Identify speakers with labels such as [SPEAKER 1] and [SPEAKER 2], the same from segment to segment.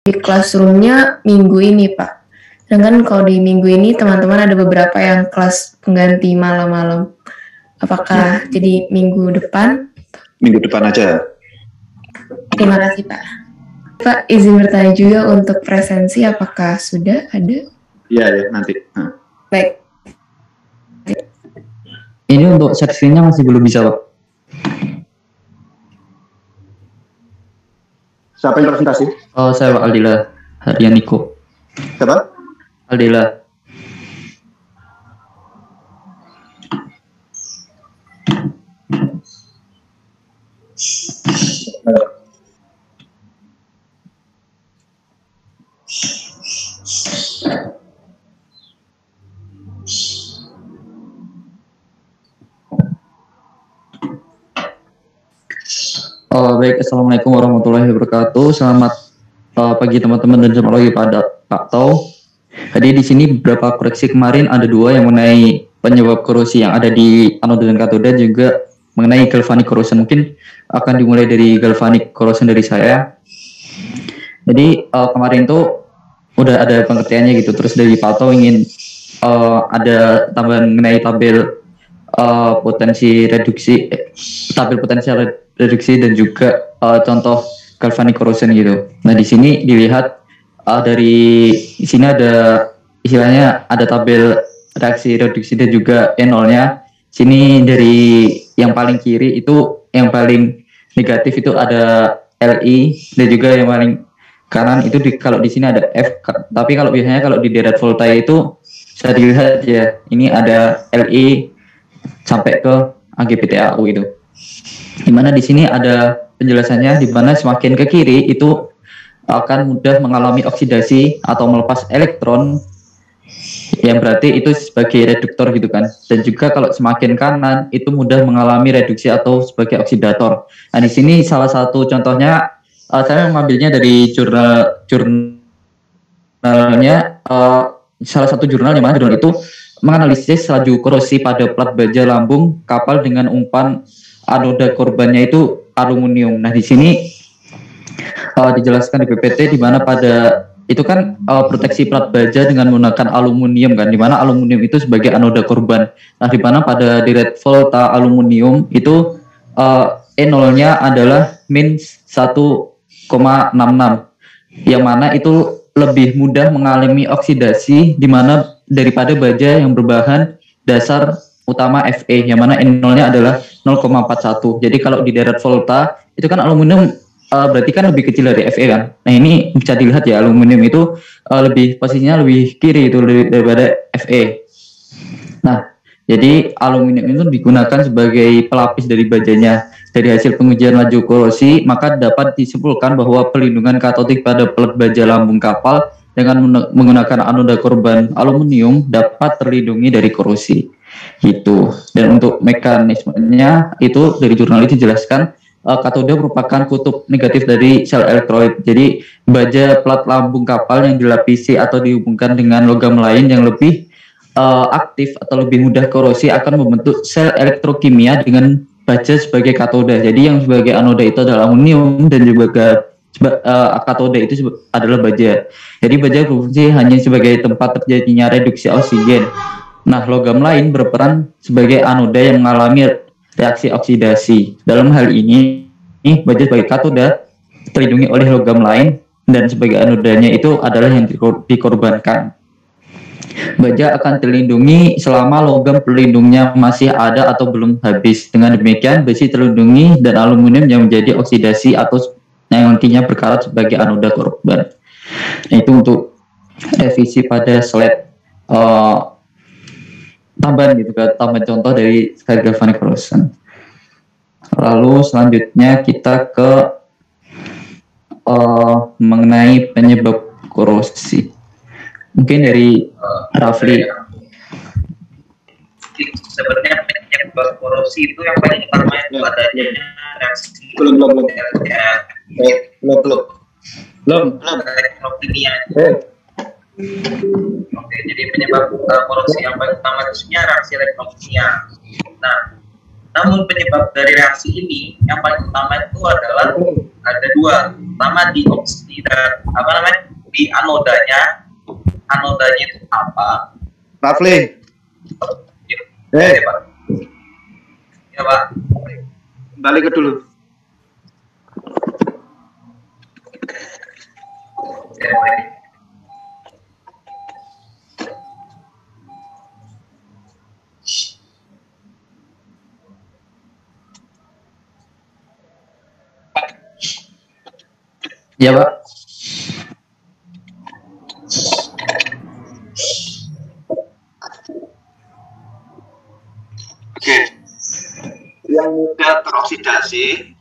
[SPEAKER 1] di classroom-nya minggu ini, Pak. Sedangkan kalau di minggu ini teman-teman ada beberapa yang kelas pengganti malam-malam. Apakah jadi minggu depan?
[SPEAKER 2] Minggu depan aja.
[SPEAKER 1] Terima kasih, Pak. Pak, izin bertanya juga untuk presensi, apakah sudah ada?
[SPEAKER 2] Iya, ya, nanti.
[SPEAKER 1] Baik.
[SPEAKER 3] Ini untuk share screen-nya masih belum bisa, Pak.
[SPEAKER 2] Siapa yang presentasi?
[SPEAKER 3] Oh, saya Pak Aldila Haryaniko.
[SPEAKER 2] Siapa?
[SPEAKER 3] Aldila. Baik, Assalamualaikum warahmatullahi wabarakatuh. Selamat pagi teman-teman dan selamat pagi Pak Tau. Jadi di sini beberapa koreksi kemarin ada dua yang mengenai penyebab korosi yang ada di anoda dan katoda, juga mengenai galvanic corrosion. Mungkin akan dimulai dari galvanic corrosion dari saya. Jadi kemarin tuh udah ada pengertiannya gitu. Terus dari Pak Tau ingin ada tambahan mengenai tabel potensi reduksi, tabel potensial reduksi dan juga contoh galvanic corrosion gitu. Nah di sini dilihat dari sini ada istilahnya ada tabel reaksi reduksi dan juga E0-nya. Sini dari yang paling kiri itu yang paling negatif itu ada Li, dan juga yang paling kanan itu kalau di sini ada F. Tapi kalau biasanya kalau di deret voltaia itu bisa dilihat ya, ini ada Li sampai ke AGBTAU itu. Dimana di sini ada penjelasannya, di mana semakin ke kiri itu akan mudah mengalami oksidasi atau melepas elektron, yang berarti itu sebagai reduktor gitu kan. Dan juga kalau semakin kanan itu mudah mengalami reduksi atau sebagai oksidator. Nah di sini salah satu contohnya saya mengambilnya dari jurnalnya, salah satu jurnal yang mana jurnal itu menganalisis laju korosi pada plat baja lambung kapal dengan umpan anoda korbannya itu aluminium. Nah di sini dijelaskan di PPT di mana pada itu kan proteksi plat baja dengan menggunakan aluminium kan, di mana aluminium itu sebagai anoda korban. Nah di mana pada direct volta aluminium itu E0-nya adalah min 1,66, yang mana itu lebih mudah mengalami oksidasi di mana daripada baja yang berbahan dasar utama Fe, yang mana N0-nya adalah 0,41. Jadi kalau di deret volta itu kan aluminium berarti kan lebih kecil dari Fe kan. Nah ini bisa dilihat ya, aluminium itu lebih posisinya lebih kiri itu daripada Fe. Nah jadi aluminium itu digunakan sebagai pelapis dari bajanya. Dari hasil pengujian laju korosi, maka dapat disimpulkan bahwa pelindungan katodik pada pelat baja lambung kapal dengan menggunakan anoda korban aluminium dapat terlindungi dari korosi. Gitu. Dan untuk mekanismenya itu dari jurnal itu dijelaskan, katoda merupakan kutub negatif dari sel elektrolit. Jadi baja plat lambung kapal yang dilapisi atau dihubungkan dengan logam lain yang lebih aktif atau lebih mudah korosi akan membentuk sel elektrokimia dengan baja sebagai katoda. Jadi yang sebagai anoda itu adalah aluminium dan juga katoda itu adalah baja. Jadi baja berfungsi hanya sebagai tempat terjadinya reduksi oksigen. Nah, logam lain berperan sebagai anoda yang mengalami reaksi oksidasi. Dalam hal ini, baja sebagai katoda terlindungi oleh logam lain dan sebagai anodanya itu adalah yang dikorbankan. Baja akan terlindungi selama logam pelindungnya masih ada atau belum habis. Dengan demikian, besi terlindungi dan aluminium yang menjadi oksidasi atau yang nantinya berkarat sebagai anoda korban. Nah, itu untuk revisi pada slide tambahan gitu kan, tambahan contoh dari slide galvanic corrosion. Lalu selanjutnya kita ke mengenai penyebab korosi. Mungkin dari Rafli.
[SPEAKER 4] Sebenarnya penyebab korosi itu yang paling utama itu adanya reaksi belum elektrokimia. Oke, jadi penyebab korosi yang paling utama itu sebenarnya reaksi elektrokimia. Nah, Namun penyebab dari reaksi ini yang paling utama itu adalah ada dua. Pertama di di anodanya. Anodanya itu apa?
[SPEAKER 2] Rafli.
[SPEAKER 4] Ya, Pak. Ya, Pak.
[SPEAKER 2] Balik ke dulu.
[SPEAKER 4] Ya, Pak.
[SPEAKER 3] Ya, Pak.
[SPEAKER 2] Oke. Yang mudah teroksidasi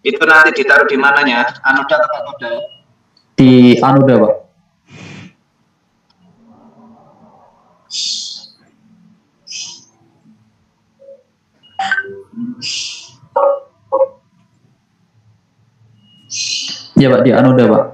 [SPEAKER 2] itu nanti ditaruh di mananya? Anoda atau katoda?
[SPEAKER 3] Di anoda, Pak. Ya, Pak, di anoda, Pak.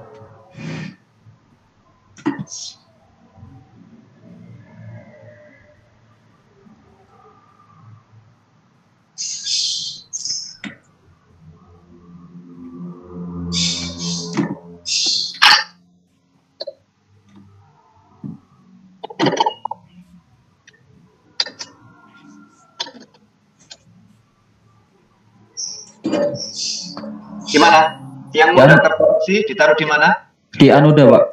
[SPEAKER 2] Gimana? Yang mudah terkorupsi ditaruh di mana?
[SPEAKER 3] Di anoda, Pak.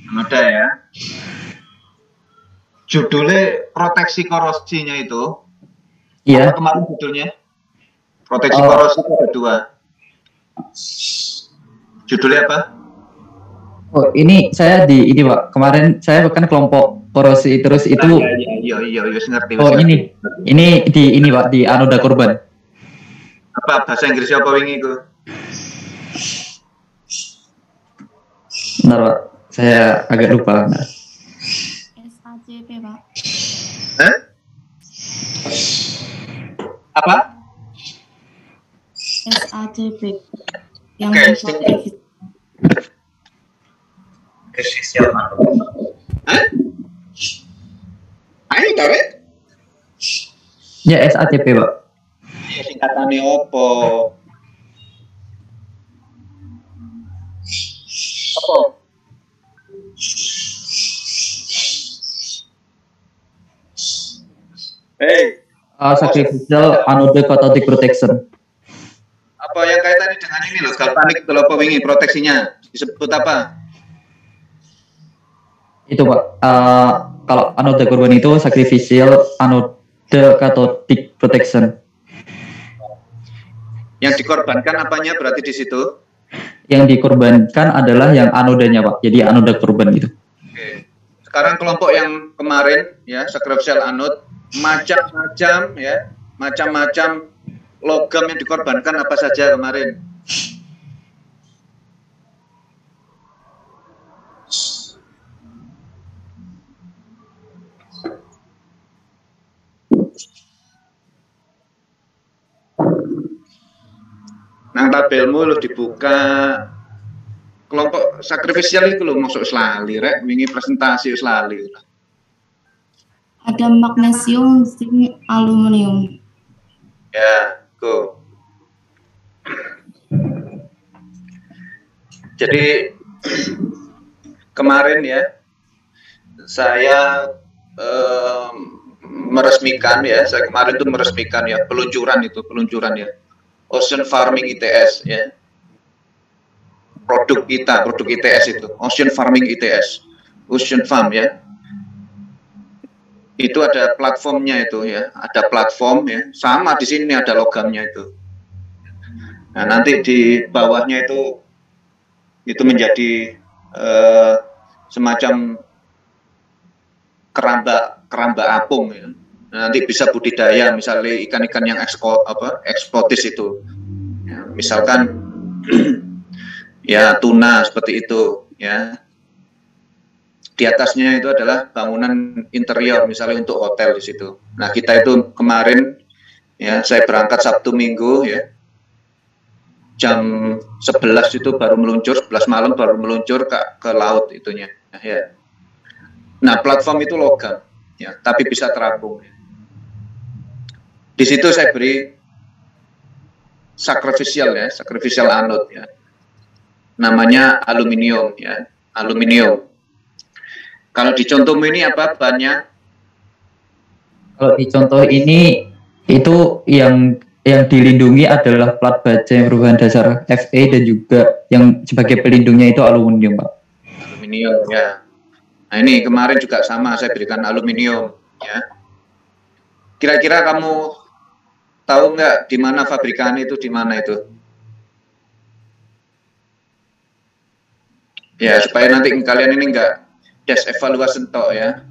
[SPEAKER 2] Anoda ya. Judulnya proteksi korosinya itu.
[SPEAKER 3] Iya.
[SPEAKER 2] Apa kemarin judulnya? Proteksi korosi itu ada dua. Judulnya apa?
[SPEAKER 3] Oh, ini saya di ini, Pak. Kemarin saya kan kelompok korosi terus itu.
[SPEAKER 2] Iya, ngerti.
[SPEAKER 3] Oh, ini. Ini di ini, Pak, di anoda korban.
[SPEAKER 2] Apa bahasa Inggrisnya apa wingi itu?
[SPEAKER 3] Bentar, Pak. Saya agak lupa.
[SPEAKER 1] SACP, Pak.
[SPEAKER 2] Apa?
[SPEAKER 1] SACP. Yang
[SPEAKER 2] Oke,
[SPEAKER 4] Artificial
[SPEAKER 2] Ayo tarik.
[SPEAKER 3] Ya, SACP, Pak.
[SPEAKER 2] Ya singkatannya opo? Apa? Hey,
[SPEAKER 3] Sacrificial Anode Cathodic Protection.
[SPEAKER 2] apa yang kaitannya dengan ini loh? Galvanik itu apa wingi proteksinya? Disebut apa?
[SPEAKER 3] Itu, Pak. Kalau anode korban itu Sacrificial Anode Cathodic Protection.
[SPEAKER 2] Yang dikorbankan apanya berarti di situ?
[SPEAKER 3] Yang dikorbankan adalah yang anodanya, Pak. Jadi anoda korban gitu.
[SPEAKER 2] Oke. Sekarang kelompok yang kemarin ya, sacrificial anode, macam-macam ya, macam-macam logam yang dikorbankan apa saja kemarin? Nang tabelmu lu dibuka kelompok sacrificial itu lu masuk selali rek wingi presentasi selali.
[SPEAKER 1] Ada magnesium, zinc, aluminium.
[SPEAKER 2] Ya, go. Jadi kemarin ya saya meresmikan ya, saya kemarin itu meresmikan ya peluncuran ya. Ocean Farming ITS ya. Produk ITS itu, Ocean Farming ITS. Ocean Farm ya. Itu ada platformnya itu ya, ada platform ya. Sama di sini ada logamnya itu. Nah, nanti di bawahnya itu menjadi semacam keramba apung ya. Nanti bisa budidaya misalnya ikan-ikan yang eksotis itu ya, misalkan ya tuna seperti itu ya. Di atasnya itu adalah bangunan interior misalnya untuk hotel di situ. Nah, kita itu kemarin ya saya berangkat Sabtu Minggu ya jam 11 itu baru meluncur, 11 malam baru meluncur ke laut itunya ya. Nah, platform itu logam ya, tapi bisa terapung ya. Di situ saya beri sacrificial anode ya. Namanya aluminium ya, aluminium. Kalau di contoh ini apa bahannya?
[SPEAKER 3] Kalau di contoh ini itu yang dilindungi adalah plat baja yang berbahan dasar Fe dan juga yang sebagai pelindungnya itu aluminium, Pak.
[SPEAKER 2] Aluminium ya. Nah ini kemarin juga sama saya berikan aluminium ya. Kira-kira kamu tahu nggak di mana pabrikan itu, di mana itu? Ya supaya nanti kalian ini nggak just evaluasi tok ya.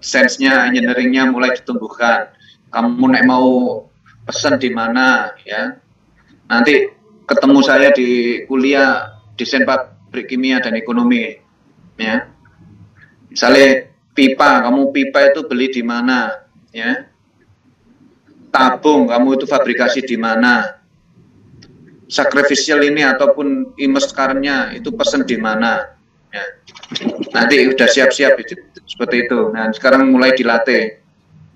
[SPEAKER 2] Sense-nya, engineering-nya mulai ditumbuhkan. Kamu nek mau pesan di mana ya? Nanti ketemu saya di kuliah desain pabrik kimia dan ekonomi ya. Misalnya pipa, kamu pipa itu beli di mana ya? Tabung kamu itu fabrikasi di mana? Sacrificial ini ataupun immerse current-nya itu pesan di mana ya. Nanti udah siap-siap seperti itu. Nah sekarang mulai dilatih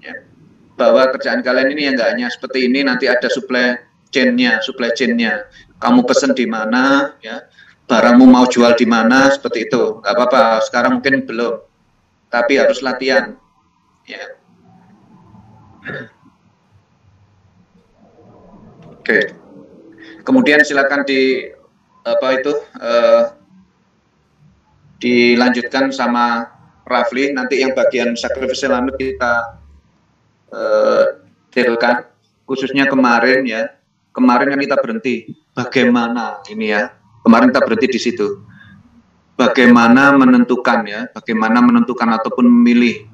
[SPEAKER 2] ya. Bahwa kerjaan kalian ini yang nggak hanya seperti ini, nanti ada supply chain-nya. Kamu pesen di mana ya, barangmu mau jual di mana, seperti itu. Nggak apa-apa, sekarang mungkin belum, tapi harus latihan ya. Oke. Kemudian silakan dilanjutkan sama Rafli. Nanti yang bagian sacrificial anode kita detailkan, khususnya kemarin ya. Kemarin kan kita berhenti bagaimana ini ya. Kemarin kita berhenti di situ. Bagaimana menentukan ataupun memilih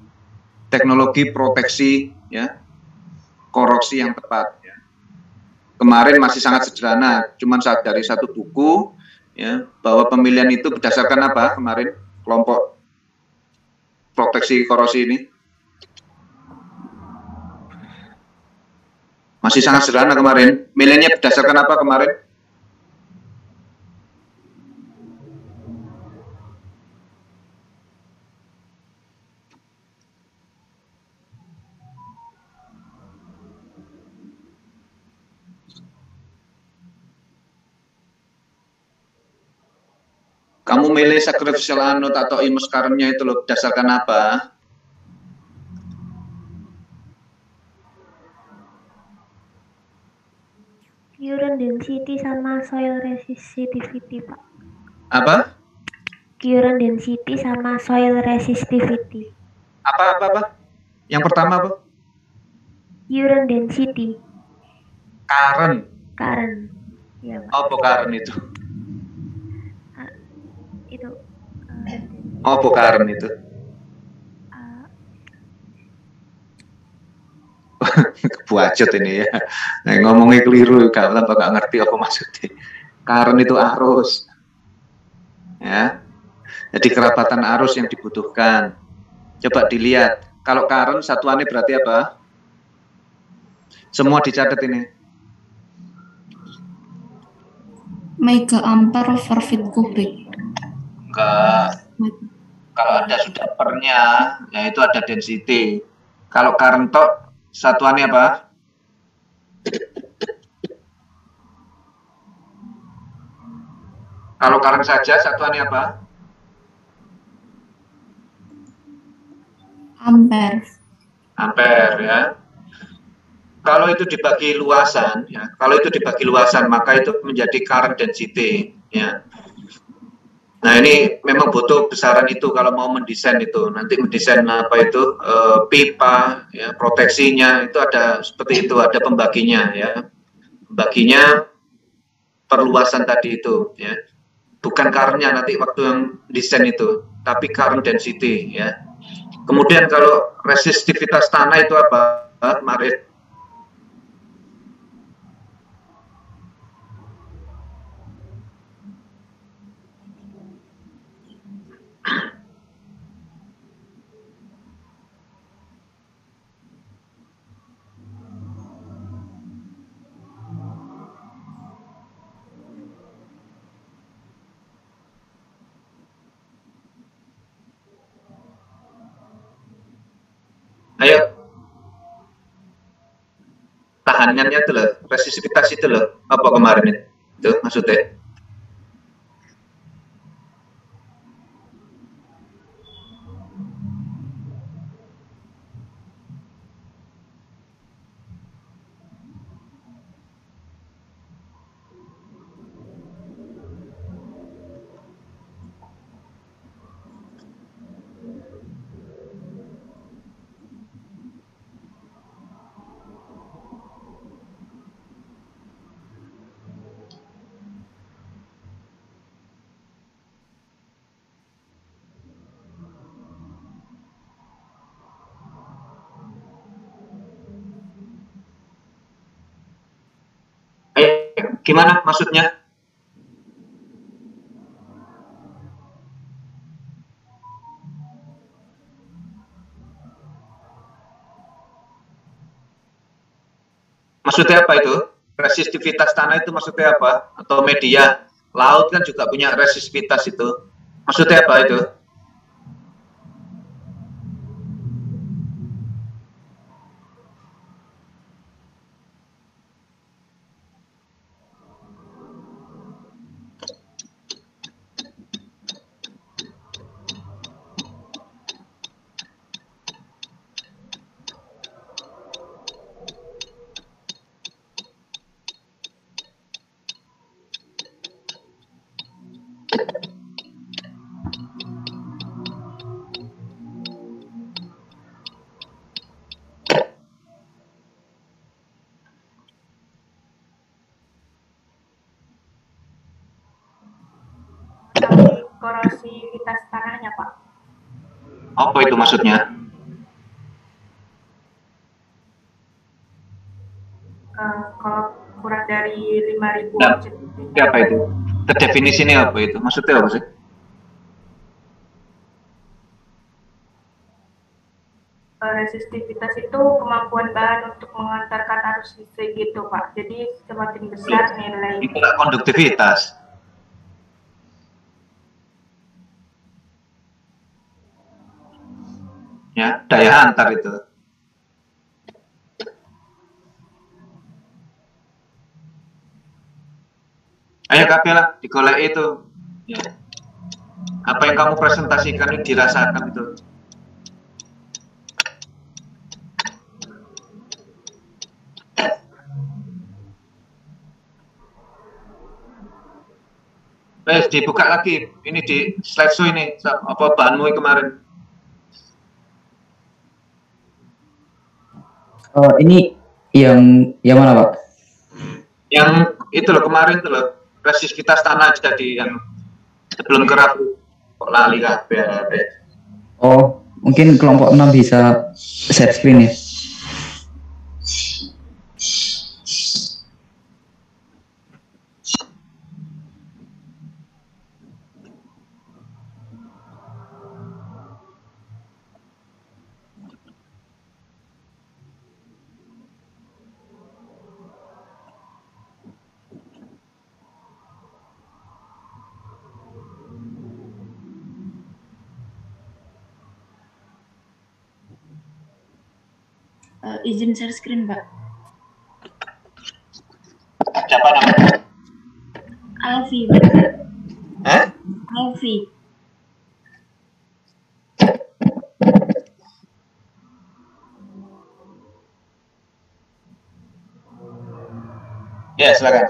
[SPEAKER 2] teknologi proteksi ya, korupsi yang tepat ya. Kemarin masih sangat sederhana, cuman dari satu buku ya, bahwa pemilihan itu berdasarkan apa kemarin kelompok proteksi korupsi ini. Masih sangat sederhana kemarin. Milihnya berdasarkan apa kemarin? Kamu milih sacrificial anode atau immerse current-nya itu loh berdasarkan apa?
[SPEAKER 5] Current density sama soil resistivity, Pak.
[SPEAKER 2] Apa?
[SPEAKER 5] Current density sama soil resistivity.
[SPEAKER 2] Apa? Yang pertama apa?
[SPEAKER 5] Current density.
[SPEAKER 2] Current.
[SPEAKER 5] Ya, Pak.
[SPEAKER 2] Apa current itu?
[SPEAKER 5] Itu.
[SPEAKER 2] Apa current itu? Kebuacut ini ya. Nah, ngomongnya keliru, tanpa nggak ngerti apa maksudnya. Current itu arus. Ya. Jadi kerapatan arus yang dibutuhkan. Coba dilihat. Kalau current satuannya berarti apa? Semua dicatat ini.
[SPEAKER 1] Mega ampere per feet kubik.
[SPEAKER 2] Enggak. Kalau ada sudah pernya, ya itu ada density. Kalau current tok satuannya apa? Kalau current saja satuannya apa?
[SPEAKER 1] Ampere.
[SPEAKER 2] Ampere ya. Kalau itu dibagi luasan, ya, maka itu menjadi current density, ya. Nah ini memang butuh besaran itu kalau mau mendesain itu. Nanti mendesain apa itu pipa, ya, proteksinya itu ada seperti itu, ada pembaginya, ya. Pembaginya perluasan tadi itu, ya. Bukan current-nya nanti waktu yang desain itu, tapi current density, ya. Kemudian kalau resistivitas tanah itu apa, Marit? Ayo, pertahanannya itu loh, resistivitas itu loh, apa kemarin itu maksudnya? Gimana maksudnya? Maksudnya apa itu? Resistivitas tanah itu maksudnya apa? Atau media laut kan juga punya resistivitas itu. Maksudnya apa itu?
[SPEAKER 5] Korosivitas tanahnya, Pak.
[SPEAKER 2] Apa itu maksudnya?
[SPEAKER 5] Kalau kurang dari 5.000
[SPEAKER 2] Nah,
[SPEAKER 5] objek.
[SPEAKER 2] apa itu? Definisinya apa itu? Maksudnya apa sih?
[SPEAKER 5] Resistivitas itu kemampuan bahan untuk mengantarkan arus listrik gitu, Pak. Jadi semakin besar nilai.
[SPEAKER 2] Itulah konduktivitas. Ya, daya hantar itu. Ayo Kapela, digolek itu. Ya. Apa yang kamu presentasikan itu dirasakan itu. Dibuka lagi. Ini di slideshow ini. Apa bahanmu kemarin?
[SPEAKER 3] Ini yang mana Pak?
[SPEAKER 2] Yang itu loh kemarin itu loh, resistivitas tanah jadi yang sebelum kerap kok lali kabeh.
[SPEAKER 3] Oh, mungkin kelompok 6 bisa share screen ya.
[SPEAKER 1] Izin share screen, Pak.
[SPEAKER 2] Siapa namanya?
[SPEAKER 1] Alfi.
[SPEAKER 2] Hah?
[SPEAKER 1] Alfi.
[SPEAKER 2] Ya, silakan.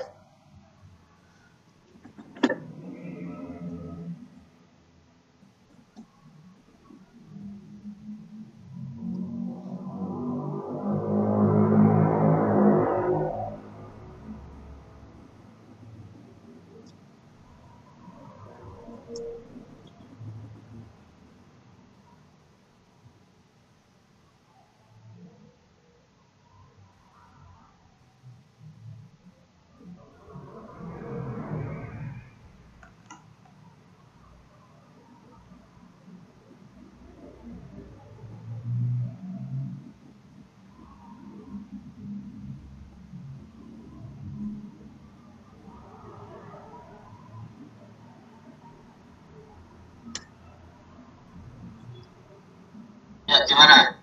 [SPEAKER 2] Ya, gimana?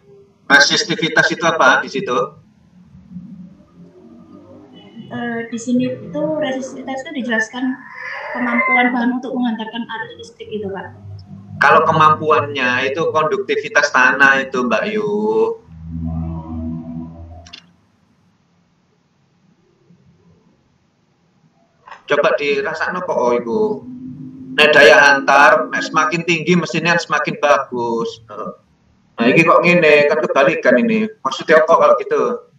[SPEAKER 2] Resistivitas itu apa di situ?
[SPEAKER 6] di sini itu resistivitas itu dijelaskan kemampuan bahan untuk menghantarkan arus listrik itu, Pak.
[SPEAKER 2] Kalau kemampuannya itu konduktivitas tanah itu, Mbak Yu. Coba dirasakno kok iku. Nek daya hantar nek semakin tinggi mesinnya semakin bagus. Nah, ini kok ngene, kan kebalikan ini. Maksudnya kok kalau gitu?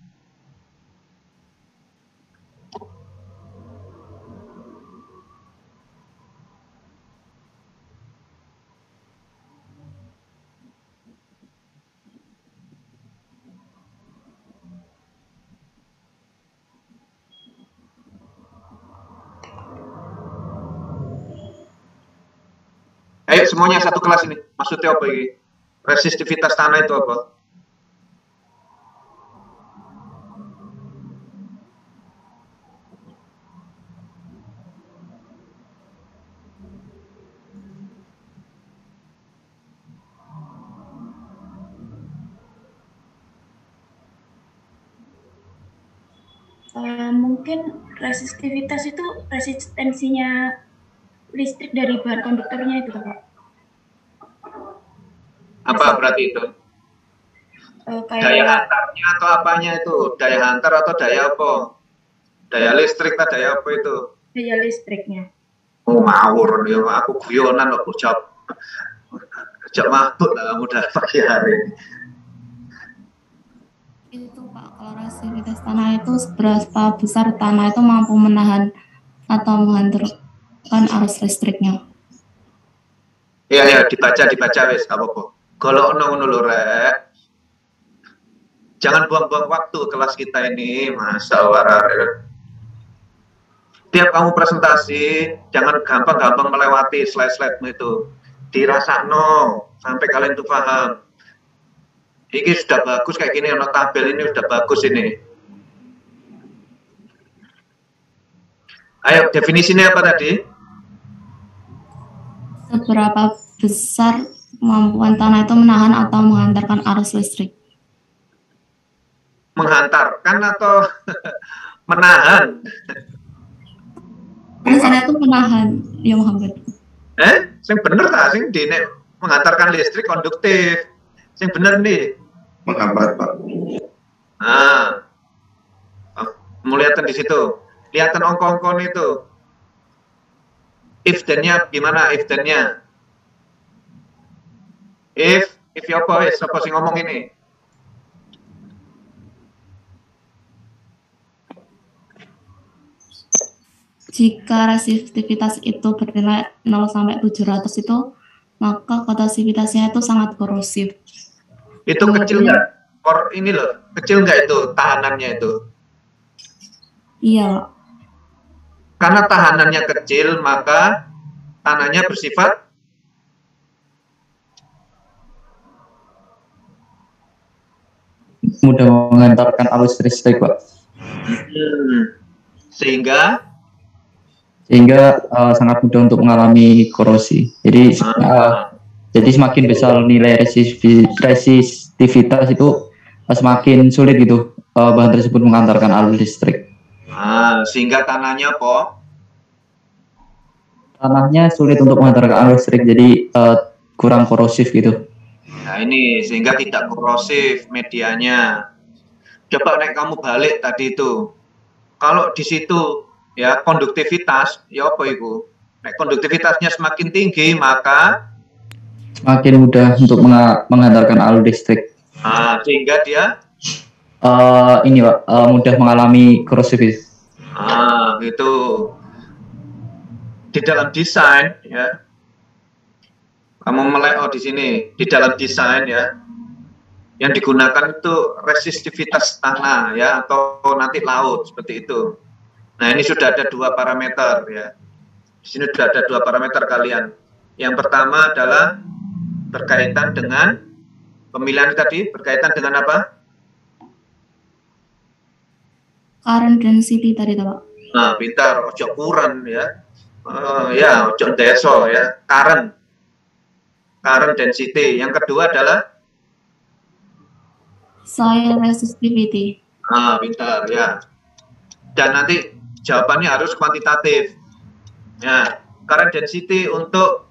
[SPEAKER 2] Ayo semuanya satu kelas ini. Maksudnya apa ini? Resistivitas tanah itu apa?
[SPEAKER 6] Mungkin resistivitas itu resistensinya listrik dari bahan konduktornya itu, Pak.
[SPEAKER 2] Apa berarti itu? Daya hantarnya atau apanya itu? Daya hantar atau daya apa? Daya listrik atau daya apa itu?
[SPEAKER 6] Daya listriknya.
[SPEAKER 2] Oh, ngawur ya, aku guyonan loh, ucap mabuk dalam mudah pagi hari ini.
[SPEAKER 7] Itu Pak, kalau resistivitas tanah itu seberapa besar tanah itu mampu menahan atau menghantarkan arus listriknya.
[SPEAKER 2] Iya, dibaca wis apa-apa. Kalau ngono lho rek. Jangan buang-buang waktu kelas kita ini, masa warar. Tiap kamu presentasi, jangan gampang-gampang melewati slide-slide itu. Dirasakno sampai kalian tuh paham. Ini sudah bagus kayak gini, ono tabel ini sudah bagus ini. Ayo, definisinya apa tadi?
[SPEAKER 7] Seberapa besar kemampuan tanah itu menahan atau menghantarkan arus listrik?
[SPEAKER 2] Menghantarkan atau menahan?
[SPEAKER 7] Tulisannya itu menahan, ya Muhammad.
[SPEAKER 2] Sing bener tak? Sing di menghantarkan listrik konduktif. Sing bener nih.
[SPEAKER 8] Menghambat, Pak.
[SPEAKER 2] Nah, kamu lihat di situ. Lihatan ongkong-ongkong itu. If then-nya gimana if then-nya? If ya apa wis apa sing ngomong ini?
[SPEAKER 7] Jika resistivitas itu bernilai 0 sampai 700 itu, maka korosivitasnya itu sangat korosif.
[SPEAKER 2] Itu kecil nggak? Ini loh, kecil nggak itu tahanannya itu?
[SPEAKER 7] Iya.
[SPEAKER 2] Karena tahanannya kecil, maka tanahnya bersifat
[SPEAKER 3] mudah mengantarkan arus listrik, Pak.
[SPEAKER 2] Sehingga
[SPEAKER 3] sangat mudah untuk mengalami korosi. Jadi semakin besar nilai resistivitas itu semakin sulit gitu bahan tersebut mengantarkan arus listrik.
[SPEAKER 2] Sehingga tanahnya apa?
[SPEAKER 3] Tanahnya sulit untuk mengantarkan arus listrik, jadi kurang korosif gitu.
[SPEAKER 2] Nah ini sehingga tidak korosif medianya. Coba naik kamu balik tadi itu. Kalau di situ ya konduktivitas, ya apa itu? Naik konduktivitasnya semakin tinggi maka
[SPEAKER 3] semakin mudah untuk mengantarkan arus listrik.
[SPEAKER 2] Sehingga dia
[SPEAKER 3] mudah mengalami korosivitas.
[SPEAKER 2] Gitu. Di dalam desain ya. Kamu melek di sini di dalam desain ya. Yang digunakan itu resistivitas tanah ya atau nanti laut seperti itu. Nah, ini sudah ada 2 parameter ya. Di sini sudah ada 2 parameter kalian. Yang pertama adalah berkaitan dengan pemilihan tadi, berkaitan dengan apa?
[SPEAKER 7] Current density tadi, Pak.
[SPEAKER 2] Nah, pintar, ojo kurang ya. Ya, ojo deso ya. Current density. Yang kedua adalah
[SPEAKER 7] soil resistivity.
[SPEAKER 2] pintar ya. Dan nanti jawabannya harus kuantitatif. Nah, current density untuk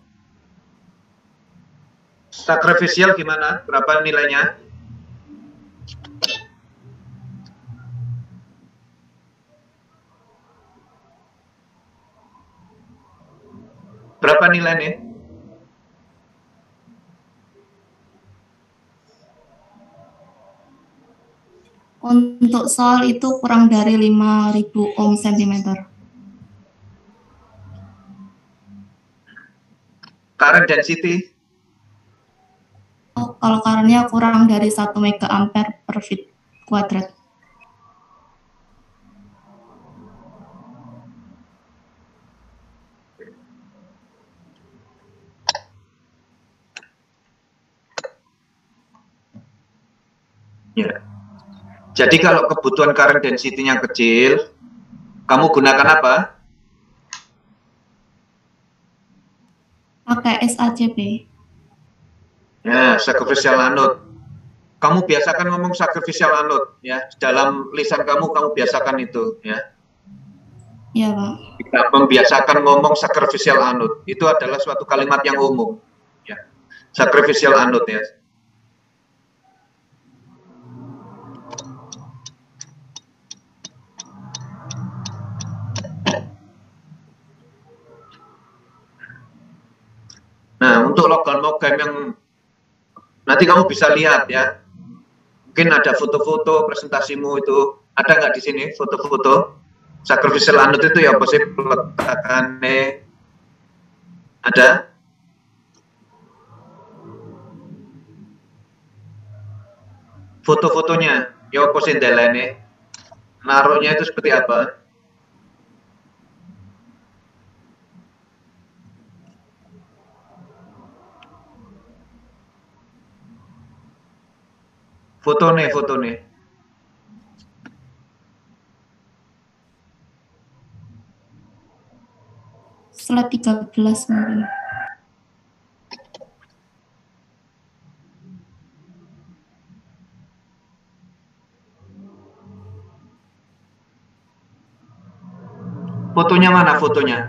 [SPEAKER 2] sacrificial gimana? Berapa nilainya? Berapa nilainya?
[SPEAKER 7] Untuk soal itu kurang dari 5.000 ohm cm.
[SPEAKER 2] Current density?
[SPEAKER 7] Oh, kalau current-nya kurang dari 1 mega ampere per feet kuadrat.
[SPEAKER 2] Ya. Jadi kalau kebutuhan current density-nya kecil, kamu gunakan apa?
[SPEAKER 7] Pakai SACP.
[SPEAKER 2] Ya, sacrificial anode. Kamu biasakan ngomong sacrificial anode, ya. Dalam lisan kamu biasakan itu, ya.
[SPEAKER 7] Iya, Pak.
[SPEAKER 2] Tidak membiasakan ngomong sacrificial anode. Itu adalah suatu kalimat yang umum, ya. Sacrificial anode, ya. Nah, untuk logam-logam yang nanti kamu bisa lihat ya, mungkin ada foto-foto presentasimu itu, ada nggak di sini foto-foto sacrificial anode itu ya apa sih peletakannya? Ada? Foto-fotonya, ya apa sih ndelene? Naruhnya itu seperti apa? Foto nih.
[SPEAKER 7] Slide 13 mungkin.
[SPEAKER 2] Fotonya mana fotonya?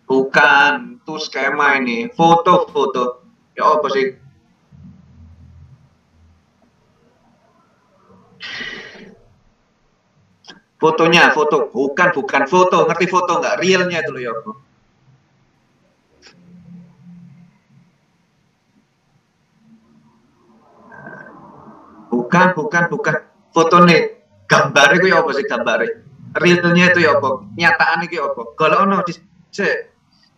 [SPEAKER 2] Bukan, itu skema ini. Foto. Ya apa sih? Fotonya, bukan foto, ngerti foto nggak? Realnya itu loh ya. Bukan. Foto nih, gambarnya itu ya apa sih gambarnya? Realnya itu ya apa? Nyataannya itu ya apa? Kalau ono,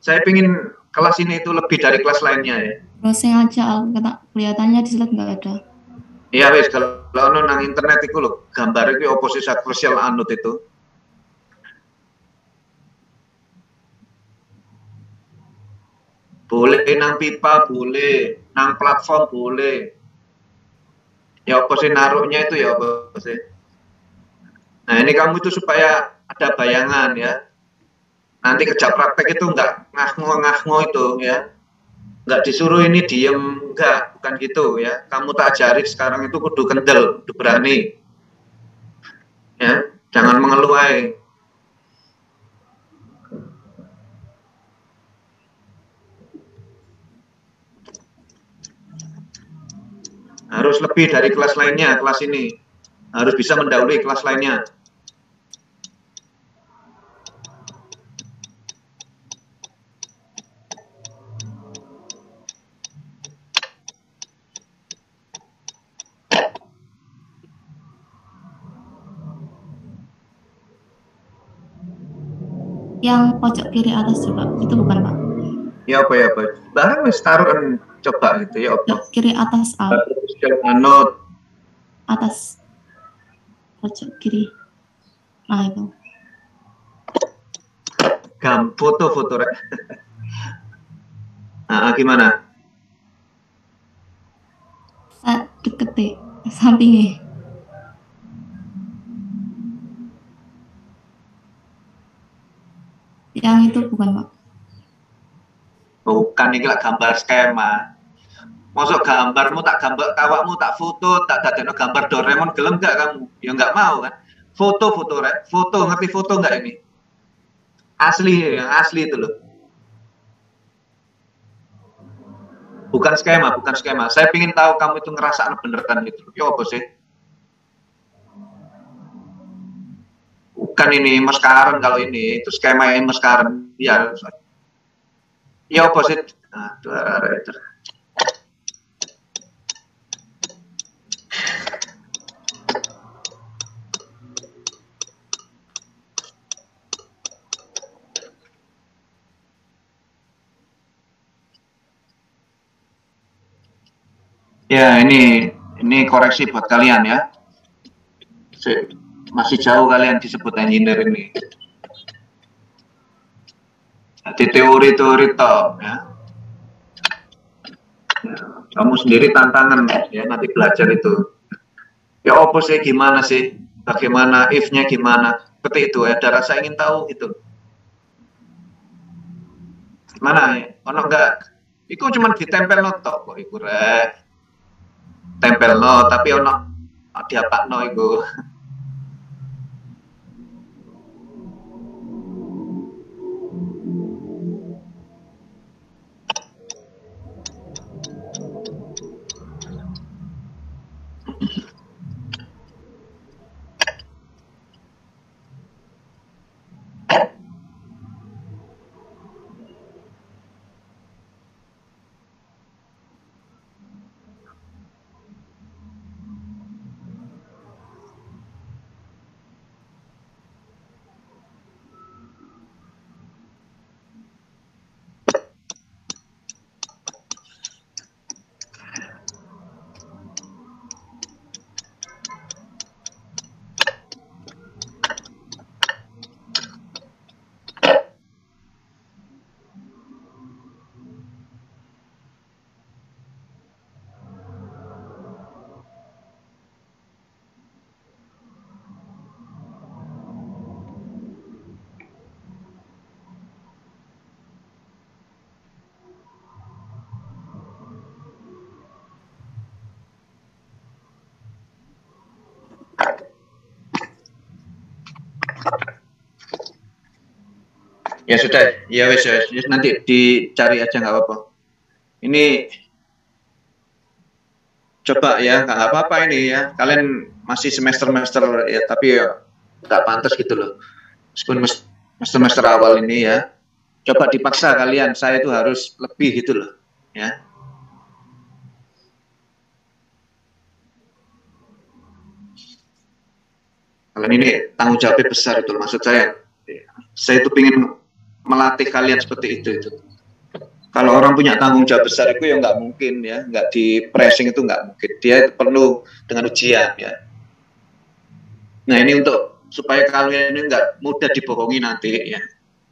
[SPEAKER 2] saya pingin kelas ini itu lebih dari kelas lainnya ya.
[SPEAKER 7] Browsing aja, kelihatannya di slide nggak ada.
[SPEAKER 2] Iya wes, kalau ono nang internet itu loh, gambar itu oposisi sacrificial anode itu. Boleh nang pipa, boleh nang platform, boleh. Ya oposisi naruhnya itu ya oposisi. Nah ini kamu itu supaya ada bayangan ya. Nanti kerja praktek itu nggak ngah-ngo itu ya. Nggak disuruh ini diem, enggak, bukan gitu ya. Kamu tak ajari sekarang itu kudu kendel, kudu berani. Ya, jangan mengeluh aja. Harus lebih dari kelas lainnya, kelas ini. Harus bisa mendahului kelas lainnya.
[SPEAKER 7] Yang pojok kiri atas juga, itu bukan Pak?
[SPEAKER 2] Ya apa? Barang wis taruhan coba gitu ya apa?
[SPEAKER 7] Pojok kiri atas A.
[SPEAKER 2] Anode.
[SPEAKER 7] Atas. Pojok kiri. Nah itu.
[SPEAKER 2] Foto rek. Nah, gimana?
[SPEAKER 7] Deket deh, sampingnya. Yang itu bukan Pak?
[SPEAKER 2] Bukan, ini lah gambar skema. Masuk gambarmu tak gambar, awakmu tak foto, tak dadekno gambar Doraemon, gelem gak kamu? Ya nggak mau kan? Foto, ngerti foto nggak ini? Asli, yang asli itu loh. Bukan skema. Saya ingin tahu kamu itu ngerasa beneran gitu. Ya apa sih? Bukan ini maskaran kalau ini, itu skema yang maskaran. Ya apa sih? Aduh. Ya, ini koreksi buat kalian ya. Masih jauh kalian disebut engineer ini. Jadi teori-teori top ya. Kamu sendiri tantangan ya nanti belajar itu. Ya apa sih, gimana sih? Bagaimana if-nya gimana? Seperti itu ya, ada rasa ingin tahu gitu. Mana ya? Ono enggak? Iku cuma ditempel notok kok iku rek. Tempel no, tapi ono diapakno iku. Ya sudah, ya wes nanti dicari aja nggak apa-apa. Ini coba ya, nggak apa-apa ini ya. Kalian masih semester ya, tapi ya nggak pantas gitu loh. Meskipun semester awal ini ya, coba dipaksa kalian. Saya itu harus lebih gitu loh, ya. Kalian ini tanggung jawabnya besar itu, maksud saya. Saya itu ingin melatih kalian seperti itu. Kalau orang punya tanggung jawab besar itu ya nggak mungkin ya, nggak di pressing itu nggak mungkin. Dia itu perlu dengan ujian ya. Nah ini untuk supaya kalian ini nggak mudah dibohongi nanti ya.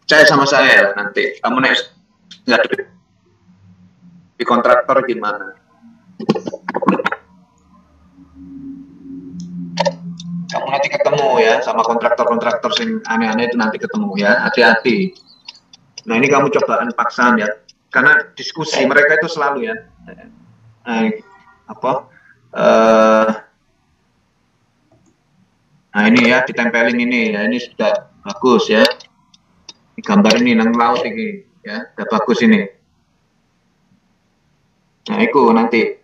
[SPEAKER 2] Percaya sama saya nanti. Kamu nggak di kontraktor gimana? Kamu nanti ketemu ya sama kontraktor yang aneh-aneh itu nanti ketemu ya. Hati-hati. Nah ini kamu cobaan paksaan ya, karena diskusi mereka itu selalu ya, nah ini ya ditempelin ini ya, ini sudah bagus ya, ini gambar ini nang laut ini ya, sudah bagus ini. Nah itu nanti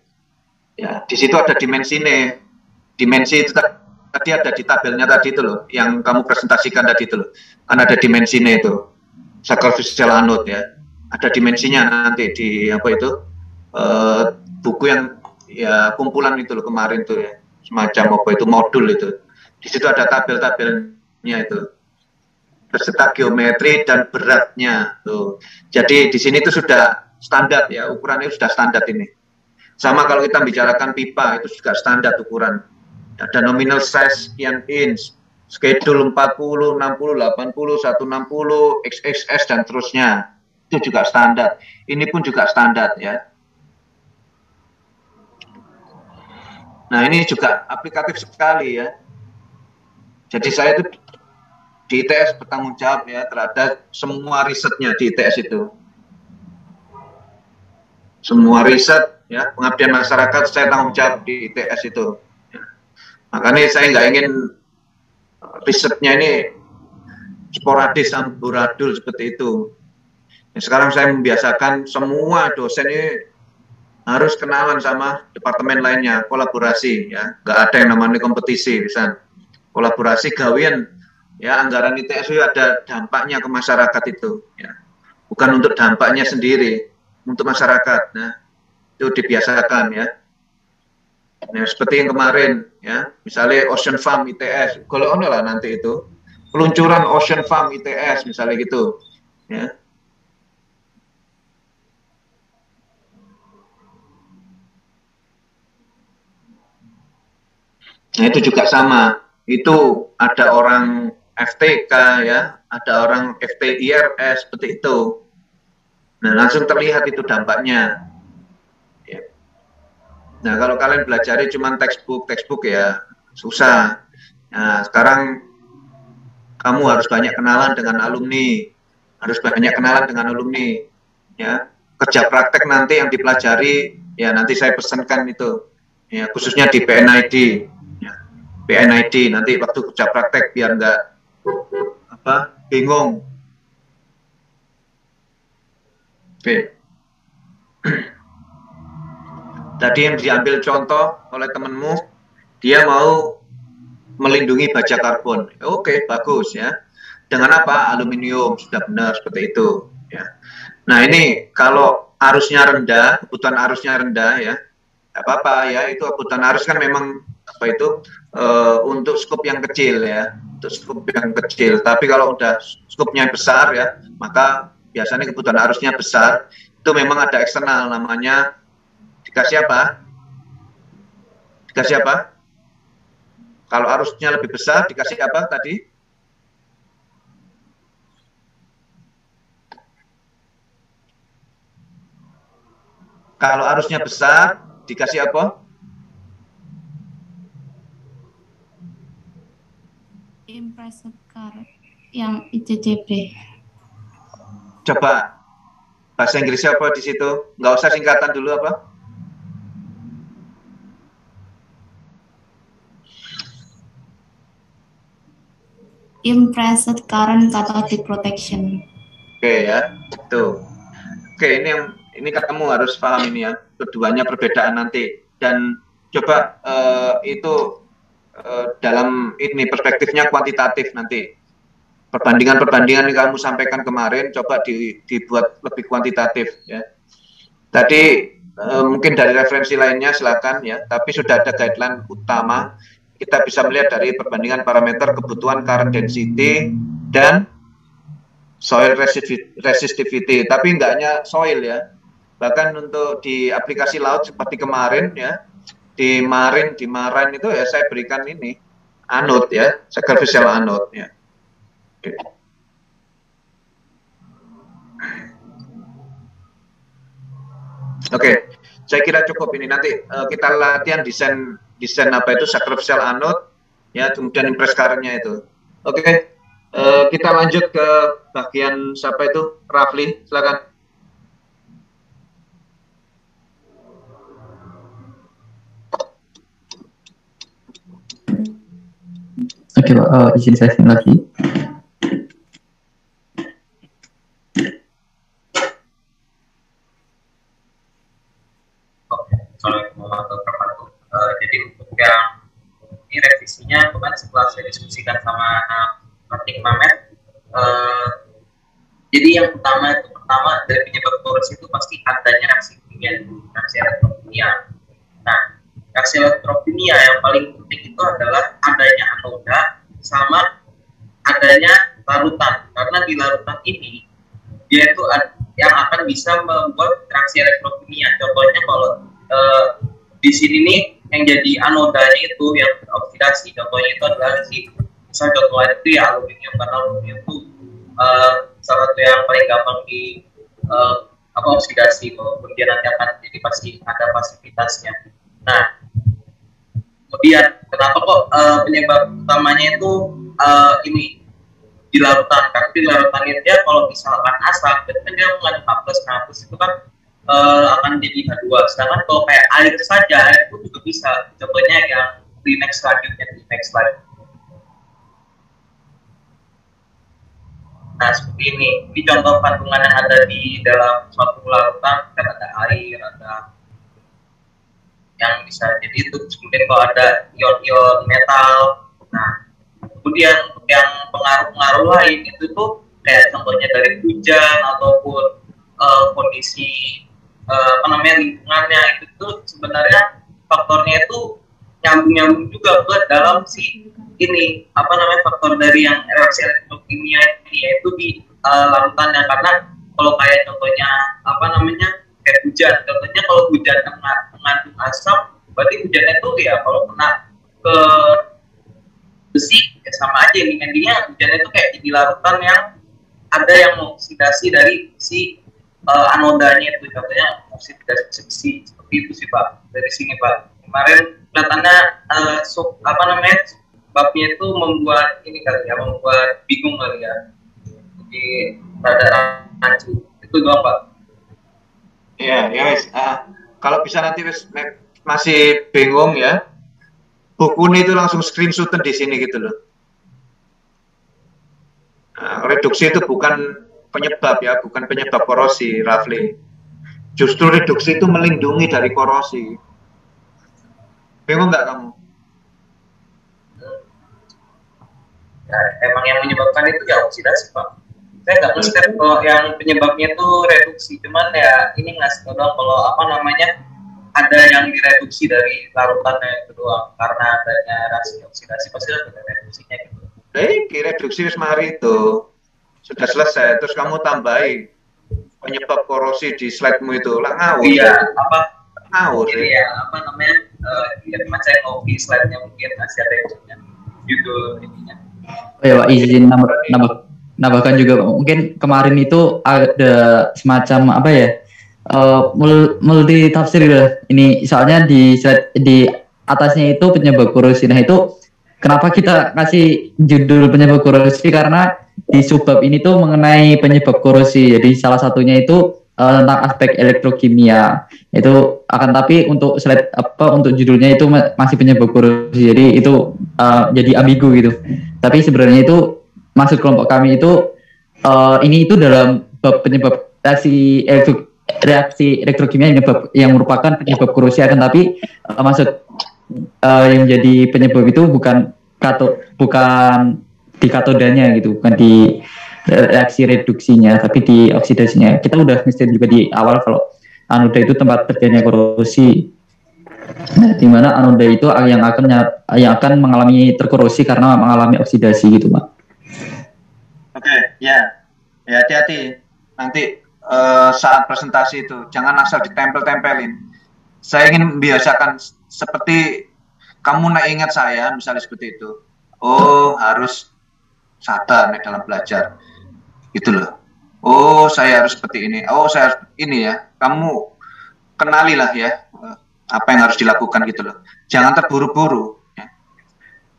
[SPEAKER 2] ya di situ ada dimensi itu tadi ada di tabelnya tadi itu loh, yang kamu presentasikan tadi itu loh, kan ada dimensinya itu. Sacrificial anode ya, ada dimensinya nanti di apa itu buku yang ya kumpulan itu loh kemarin tuh ya, semacam apa itu modul itu, di situ ada tabel-tabelnya itu beserta geometri dan beratnya tuh. Jadi di sini itu sudah standar ya, ukurannya sudah standar ini. Sama kalau kita bicarakan pipa itu juga standar ukuran, ada nominal size sekian inch, schedule 40, 60, 80, 160, XXS dan terusnya. Itu juga standar. Ini pun juga standar ya. Nah, ini juga aplikatif sekali ya. Jadi saya itu di ITS bertanggung jawab ya terhadap semua risetnya di ITS itu. Semua riset ya, pengabdian masyarakat saya tanggung jawab di ITS itu. Ya. Makanya saya nggak ingin risetnya ini sporadis, amburadul seperti itu. Sekarang saya membiasakan semua dosen ini harus kenalan sama departemen lainnya, kolaborasi ya, nggak ada yang namanya kompetisi, bisa kolaborasi gawian ya. Anggaran ITS itu ada dampaknya ke masyarakat itu ya, bukan untuk dampaknya sendiri, untuk masyarakat. Nah itu dibiasakan ya. Nah, seperti yang kemarin ya, misalnya Ocean Farm ITS, kalau ono lah nanti itu peluncuran Ocean Farm ITS misalnya gitu ya. Nah itu juga sama, itu ada orang FTK ya, ada orang FTIRS seperti itu. Nah langsung terlihat itu dampaknya. Ya. Nah kalau kalian belajari cuma textbook ya susah. Nah sekarang kamu harus banyak kenalan dengan alumni, ya. Kerja praktek nanti yang dipelajari ya nanti saya pesankan itu, ya khususnya di PNID. PNID nanti waktu kerja praktek biar nggak bingung. Oke. Tadi yang diambil contoh oleh temenmu, dia mau melindungi baja karbon. Oke, bagus ya. Dengan apa? Aluminium, sudah benar seperti itu. Ya. Nah ini kalau arusnya rendah, kebutuhan arusnya rendah ya, apa-apa ya. Itu kebutuhan arus kan memang untuk skop yang kecil ya, Tapi kalau udah skopnya besar ya, maka biasanya kebutuhan arusnya besar. Itu memang ada eksternal namanya dikasih apa? Kalau arusnya lebih besar dikasih apa tadi? Kalau arusnya besar dikasih apa?
[SPEAKER 7] Impressed current yang ICCP.
[SPEAKER 2] Coba bahasa Inggrisnya apa di situ? Nggak usah singkatan dulu apa?
[SPEAKER 7] Impressed current cathodic protection.
[SPEAKER 2] Oke ya, itu. Oke, ini kamu harus paham ini ya. Keduanya perbedaan nanti dan coba dalam ini perspektifnya kuantitatif nanti. Perbandingan yang kamu sampaikan kemarin coba dibuat lebih kuantitatif ya. Tadi mungkin dari referensi lainnya silakan ya, tapi sudah ada guideline utama. Kita bisa melihat dari perbandingan parameter kebutuhan current density dan soil resistivity. Tapi enggak hanya soil ya. Bahkan untuk di aplikasi laut seperti kemarin ya, di Marine itu ya saya berikan ini anode ya, sacrificial anode ya. Oke, saya kira cukup ini. Nanti kita latihan desain apa itu sacrificial anode ya, kemudian impress current-nya itu. Oke, kita lanjut ke bagian siapa itu? Rafli, silakan.
[SPEAKER 3] Oke, Pak, izin saya lagi.
[SPEAKER 4] Jadi untuk yang ini revisinya kemarin setelah saya diskusikan sama Martin Mamet, jadi yang pertama dari penyebab korupsi itu pasti adanya reaksi elektrokimia. Nah, reaksi elektrokimia yang paling penting itu adalah adanya anoda sama adanya larutan, karena di larutan ini dia itu yang akan bisa membuat reaksi elektrokimia. Contohnya kalau di sini nih yang jadi anodanya itu yang teroksidasi, contohnya itu adalah misal contohnya itu ya aluminium, karena aluminium itu salah satu yang paling gampang di oksidasi, kemudian nanti akan jadi pasti ada pasifitasnya. Nah, kemudian kenapa kok penyebab utamanya itu ini di larutan? Karena di larutan itu ya kalau misalkan asap itu kan dia mengandung H+, itu kan akan jadi H2. Sedangkan kalau kayak air saja, air itu juga bisa. Contohnya yang di next slide. Nah, seperti ini contoh kandungan yang ada di dalam suatu larutan, kan ada air, ada yang bisa jadi itu. Kemudian kalau ada ion-ion metal. Nah, kemudian yang pengaruh-pengaruh lain itu tuh kayak contohnya dari hujan ataupun kondisi lingkungannya, itu tuh sebenarnya faktornya itu nyambung juga ke dalam si ini faktor dari yang reaksi elektrokimia ini, yaitu di larutannya. Karena kalau kayak contohnya kayak hujan, contohnya kalau hujan mengandung asam, berarti hujannya itu ya kalau kena ke besi ya sama aja nih, endingnya hujannya itu kayak di larutan yang ada yang mengoksidasi dari si anodanya itu, contohnya oksidasi besi. Seperti itu sih Pak, dari sini Pak. Kemarin kelihatannya babnya itu membuat ini kali ya, membuat bingung kali ya, jadi rada rancu. Itu doang Pak.
[SPEAKER 2] Ya wes. Kalau bisa nanti masih bingung ya, bukunya itu langsung screenshotan di sini gitu loh. Reduksi itu bukan penyebab ya, bukan penyebab korosi, Rafli. Justru reduksi itu melindungi dari korosi. Bingung nggak kamu?
[SPEAKER 4] Ya, emang yang menyebabkan itu ya oksidasi Pak. Saya nggak ngerti kalau yang penyebabnya itu reduksi, cuman ya ini ngasih tahu dong kalau ada yang direduksi dari larutannya itu doang, karena adanya reaksi oksidasi pasti ada reduksinya gitu.
[SPEAKER 2] Reduksi mari itu sudah selesai, terus kamu tambahin penyebab korosi di slide-mu itu lah ngawur.
[SPEAKER 4] Iya,
[SPEAKER 2] ngawur
[SPEAKER 4] ya. Ya teman saya ngopi slide-nya mungkin masih ada judul ininya.
[SPEAKER 3] Oh ya Pak, izin nambahkan juga mungkin kemarin itu ada semacam multi tafsir gitu. Ini soalnya di slide di atasnya itu penyebab korosi. Nah itu kenapa kita kasih judul penyebab korosi, karena di subbab ini tuh mengenai penyebab korosi. Jadi salah satunya itu tentang aspek elektrokimia. Itu akan tapi untuk slide untuk judulnya itu masih penyebab korosi. Jadi itu jadi ambigu gitu. Tapi sebenarnya itu maksud kelompok kami itu ini itu dalam bab penyebab reaksi elektrokimia yang merupakan penyebab korosi, akan tapi maksud yang jadi penyebab itu bukan di katodanya gitu, bukan di reaksi reduksinya, tapi di oksidasinya. Kita udah nge-state juga di awal kalau anoda itu tempat terjadinya korosi. Nah, di mana anoda itu yang akan mengalami terkorosi karena mengalami oksidasi gitu, Pak.
[SPEAKER 2] Oke, ya hati-hati nanti saat presentasi itu jangan asal ditempel-tempelin. Saya ingin membiasakan seperti kamu ingat saya misalnya seperti itu. Oh, harus sabar dalam belajar gitu loh. Oh, saya harus seperti ini. Oh, saya harus ini ya. Kamu kenalilah ya apa yang harus dilakukan gitu loh. Jangan terburu-buru ya.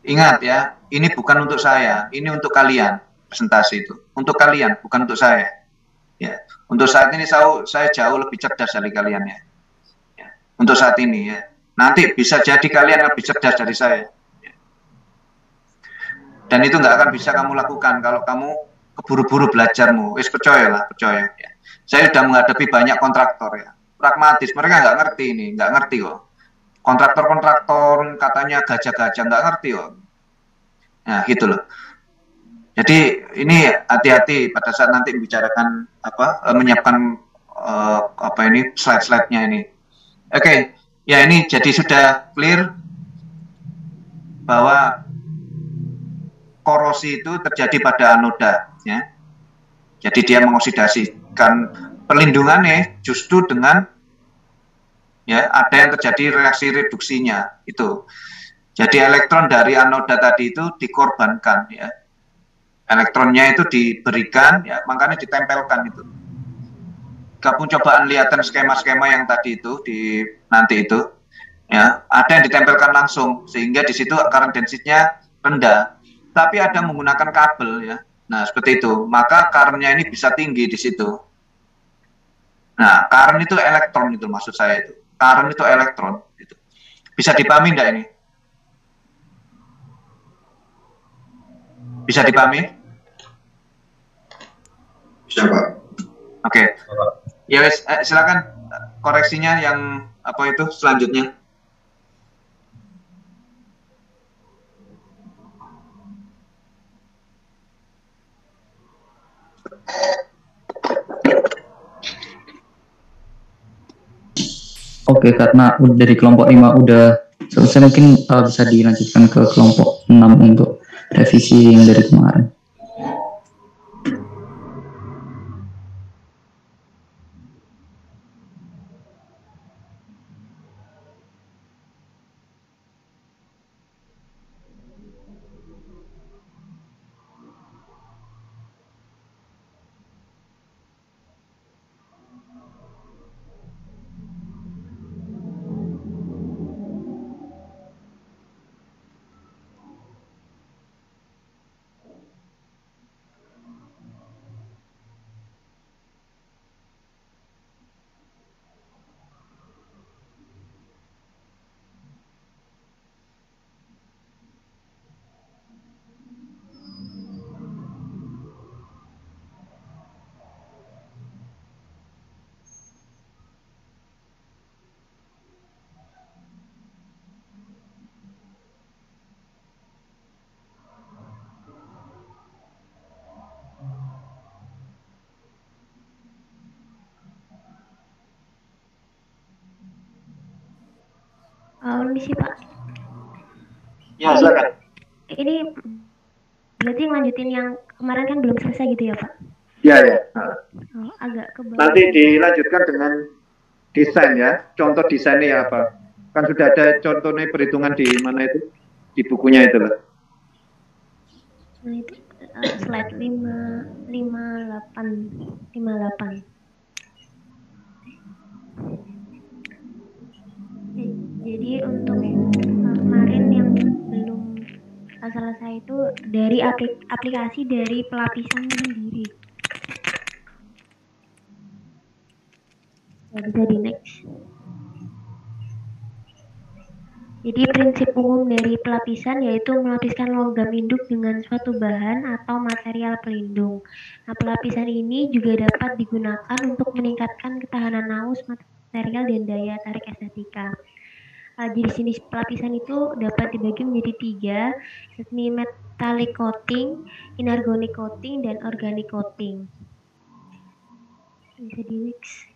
[SPEAKER 2] Ingat ya, ini bukan untuk saya, ini untuk kalian. Presentasi itu untuk kalian, bukan untuk saya ya. Untuk saat ini saya jauh lebih cerdas dari kalian ya. Untuk saat ini ya. Nanti bisa jadi kalian lebih cerdas dari saya ya. Dan itu nggak akan bisa kamu lakukan kalau kamu keburu-buru belajarmu. Percaya ya. Saya sudah menghadapi banyak kontraktor ya, pragmatis, mereka nggak ngerti kok. Kontraktor katanya gajah-gajah, nggak ngerti kok. Nah gitu loh. Jadi ini hati-hati pada saat nanti membicarakan menyiapkan slide-slide-nya ini. Oke, ya ini jadi sudah clear bahwa korosi itu terjadi pada anoda ya. Jadi dia mengoksidasikan, perlindungannya justru dengan ya ada yang terjadi reaksi reduksinya itu. Jadi elektron dari anoda tadi itu dikorbankan ya. Elektronnya itu diberikan ya, makanya ditempelkan itu. Kamu cobaan lihatan skema-skema yang tadi itu di nanti itu ya, ada yang ditempelkan langsung sehingga di situ current density-nya rendah. Tapi ada menggunakan kabel ya. Nah, seperti itu. Maka current-nya ini bisa tinggi di situ. Nah, current itu elektron itu maksud saya itu. Current itu elektron gitu. Bisa dipahami enggak ini? Bisa dipahami? Oke. Ya wes, silakan koreksinya yang apa itu selanjutnya.
[SPEAKER 3] Oke, karena dari kelompok 5 udah selesai, mungkin bisa dilanjutkan ke kelompok 6 untuk revisi yang dari kemarin.
[SPEAKER 8] Permisi Pak.
[SPEAKER 2] Ya, silakan.
[SPEAKER 8] Ini berarti lanjutin yang kemarin kan belum selesai gitu ya Pak?
[SPEAKER 2] Ya, ya.
[SPEAKER 8] Oh, agak ke bawah.
[SPEAKER 2] Nanti dilanjutkan dengan desain ya. Contoh desainnya ya apa? Kan sudah ada contohnya perhitungan di mana itu? Di bukunya itu loh.
[SPEAKER 8] Nah itu slide 58. Jadi untuk kemarin yang belum selesai itu dari aplikasi dari pelapisan sendiri. Bisa di next. Jadi prinsip umum dari pelapisan yaitu melapiskan logam induk dengan suatu bahan atau material pelindung. Nah, pelapisan ini juga dapat digunakan untuk meningkatkan ketahanan naus material dan daya tarik estetika. Jadi jenis pelapisan itu dapat dibagi menjadi 3, yakni metallic coating, inorganic coating, dan organic coating. Bisa di next.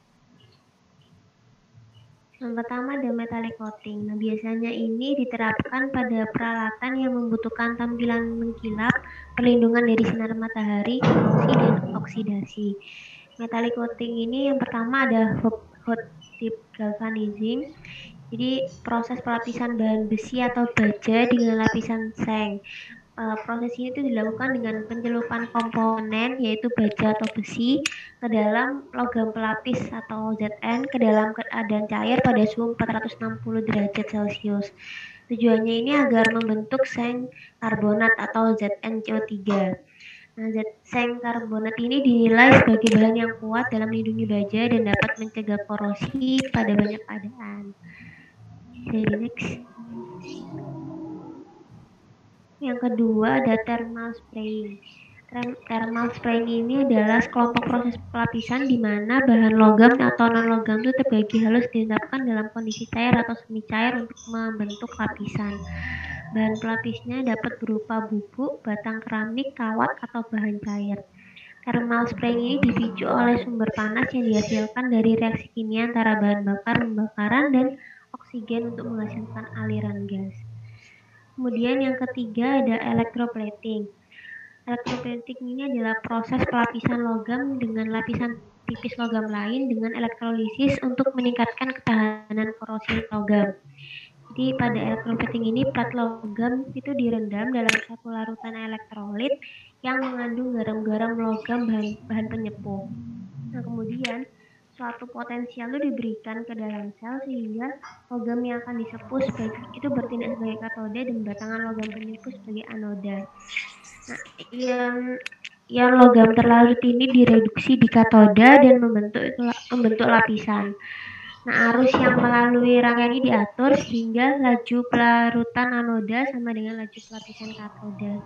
[SPEAKER 8] Yang pertama ada metallic coating. Nah, biasanya ini diterapkan pada peralatan yang membutuhkan tampilan mengkilap, perlindungan dari sinar matahari, korrosi, dan oksidasi. Metallic coating ini yang pertama ada hot dip galvanizing. Jadi proses pelapisan bahan besi atau baja dengan lapisan seng. Proses ini itu dilakukan dengan pencelupan komponen yaitu baja atau besi ke dalam logam pelapis atau ZN ke dalam keadaan cair pada suhu 460 derajat Celcius. Tujuannya ini agar membentuk seng karbonat atau ZnCO3. Nah, seng karbonat ini dinilai sebagai bahan yang kuat dalam melindungi baja dan dapat mencegah korosi pada banyak keadaan. Jadi next. Yang kedua ada thermal spraying. Thermal spraying ini adalah sekelompok proses pelapisan di mana bahan logam atau non-logam itu terbagi halus ditetapkan dalam kondisi cair atau semi cair untuk membentuk lapisan. Bahan pelapisnya dapat berupa bubuk, batang keramik, kawat, atau bahan cair. Thermal spraying ini dipicu oleh sumber panas yang dihasilkan dari reaksi kimia antara bahan bakar pembakaran dan oksigen untuk menghasilkan aliran gas. Kemudian yang ketiga ada electroplating. Electroplating ini adalah proses pelapisan logam dengan lapisan tipis logam lain dengan elektrolisis untuk meningkatkan ketahanan korosi logam. Jadi pada electroplating ini plat logam itu direndam dalam satu larutan elektrolit yang mengandung garam-garam logam bahan penyepuh. Nah, kemudian suatu potensial itu diberikan ke dalam sel sehingga logam yang akan disepuh itu bertindak sebagai katode dan batangan logam penyepuh sebagai anoda. Nah, yang logam terlarut ini direduksi di katoda dan membentuk lapisan. Nah, arus yang melalui rangkaian ini diatur sehingga laju pelarutan anoda sama dengan laju pelapisan katoda.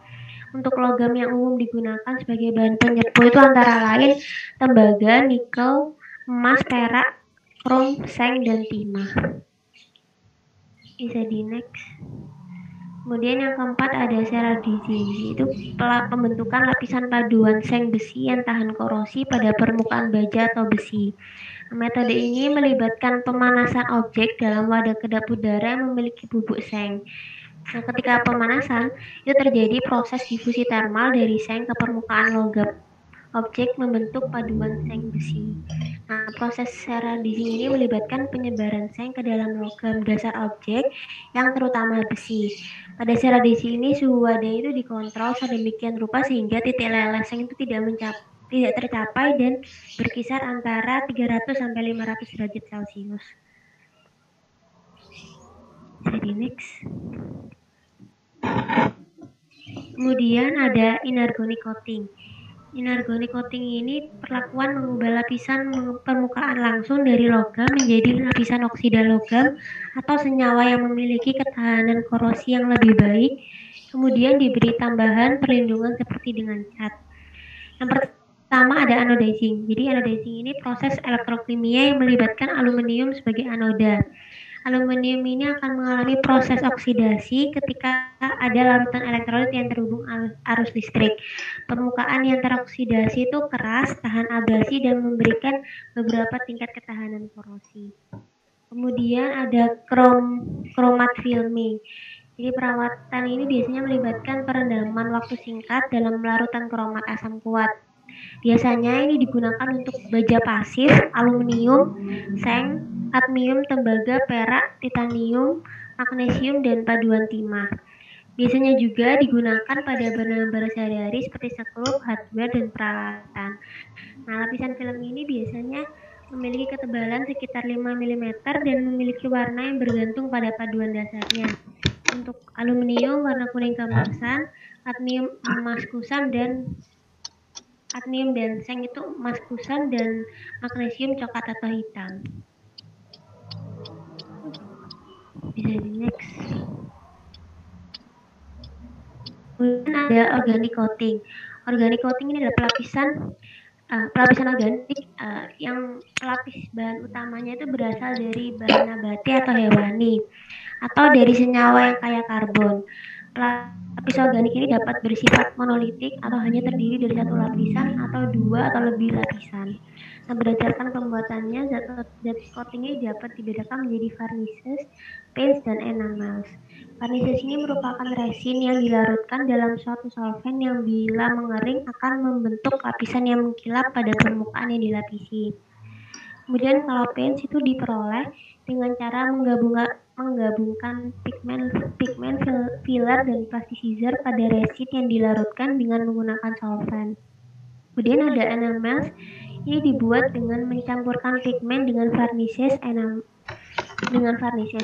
[SPEAKER 8] Untuk logam yang umum digunakan sebagai bahan penyepu itu antara lain tembaga, nikel, emas, perak, krom, seng, dan timah. Bisa di next. Kemudian yang keempat ada ceradizing, yaitu pembentukan lapisan paduan seng besi yang tahan korosi pada permukaan baja atau besi. Metode ini melibatkan pemanasan objek dalam wadah kedap udara yang memiliki bubuk seng. Nah, ketika pemanasan, itu terjadi proses difusi termal dari seng ke permukaan logam objek membentuk paduan seng besi. Nah, proses ceradizing ini melibatkan penyebaran seng ke dalam logam dasar objek yang terutama besi. Pada ceradizing ini suhu wadah itu dikontrol sedemikian rupa sehingga titik leleh seng itu tidak tercapai dan berkisar antara 300 sampai 500 derajat Celcius. Jadi next. Kemudian ada inorganic coating. Inorganic coating ini perlakuan mengubah lapisan permukaan langsung dari logam menjadi lapisan oksida logam atau senyawa yang memiliki ketahanan korosi yang lebih baik, kemudian diberi tambahan perlindungan seperti dengan cat. Yang pertama ada anodizing. Jadi anodizing ini proses elektrokimia yang melibatkan aluminium sebagai anoda. Aluminium ini akan mengalami proses oksidasi ketika ada larutan elektrolit yang terhubung arus listrik. Permukaan yang teroksidasi itu keras, tahan abrasi, dan memberikan beberapa tingkat ketahanan korosi. Kemudian ada chromat filming. Jadi perawatan ini biasanya melibatkan perendaman waktu singkat dalam larutan kromat asam kuat. Biasanya ini digunakan untuk baja pasif, aluminium, seng, kadmium, tembaga, perak, titanium, magnesium, dan paduan timah. Biasanya juga digunakan pada barang-barang sehari-hari seperti sekrup, hardware, dan peralatan. Nah, lapisan film ini biasanya memiliki ketebalan sekitar 5 mm dan memiliki warna yang bergantung pada paduan dasarnya. Untuk aluminium warna kuning keemasan, kadmium emas kusam, dan kadmium dan seng itu emas kusam, dan magnesium coklat atau hitam. Bisa di next. Kemudian ada organic coating. Organic coating ini adalah pelapisan organik yang pelapis bahan utamanya itu berasal dari bahan nabati atau hewani atau dari senyawa yang kaya karbon. Lapis organik ini dapat bersifat monolitik atau hanya terdiri dari satu lapisan atau dua atau lebih lapisan. Nah, berdasarkan pembuatannya, zat coating ini dapat dibedakan menjadi varnishes, paints, dan enamels. Varnishes ini merupakan resin yang dilarutkan dalam suatu solvent yang bila mengering akan membentuk lapisan yang mengkilap pada permukaan yang dilapisi. Kemudian kalau paints itu diperoleh dengan cara menggabungkan pigmen filler dan plasticizer pada resin yang dilarutkan dengan menggunakan solvent. Kemudian ada enamels, ini dibuat dengan mencampurkan pigmen dengan varnishes.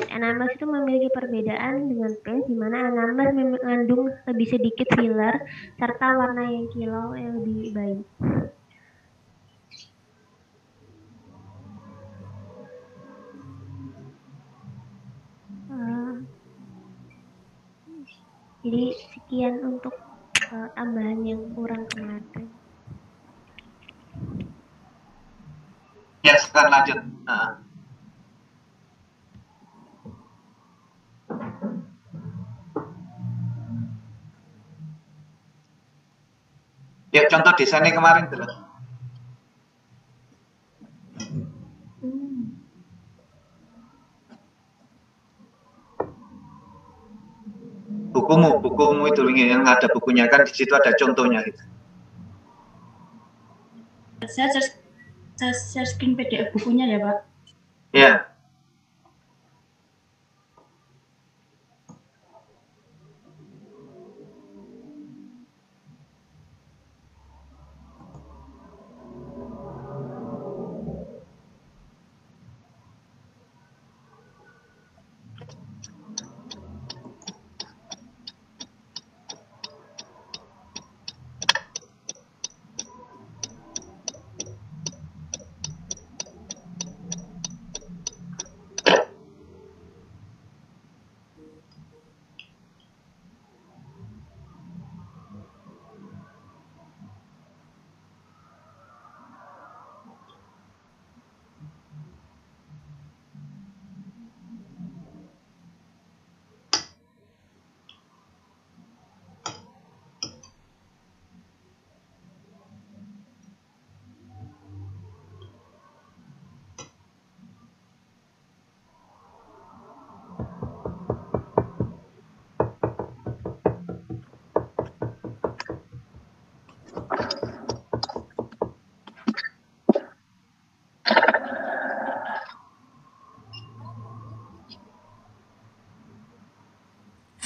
[SPEAKER 8] Enamels itu memiliki perbedaan dengan paints, di mana enamels mengandung lebih sedikit filler serta warna yang kilau yang lebih baik. Jadi sekian untuk tambahan yang kurang kemarin.
[SPEAKER 2] Ya, sekarang lanjut. Ya, contoh desainnya kemarin tuh. Bukumu itu yang ada bukunya kan, di situ ada contohnya gitu.
[SPEAKER 6] Saya share screen PDF bukunya ya, Pak.
[SPEAKER 2] Ya.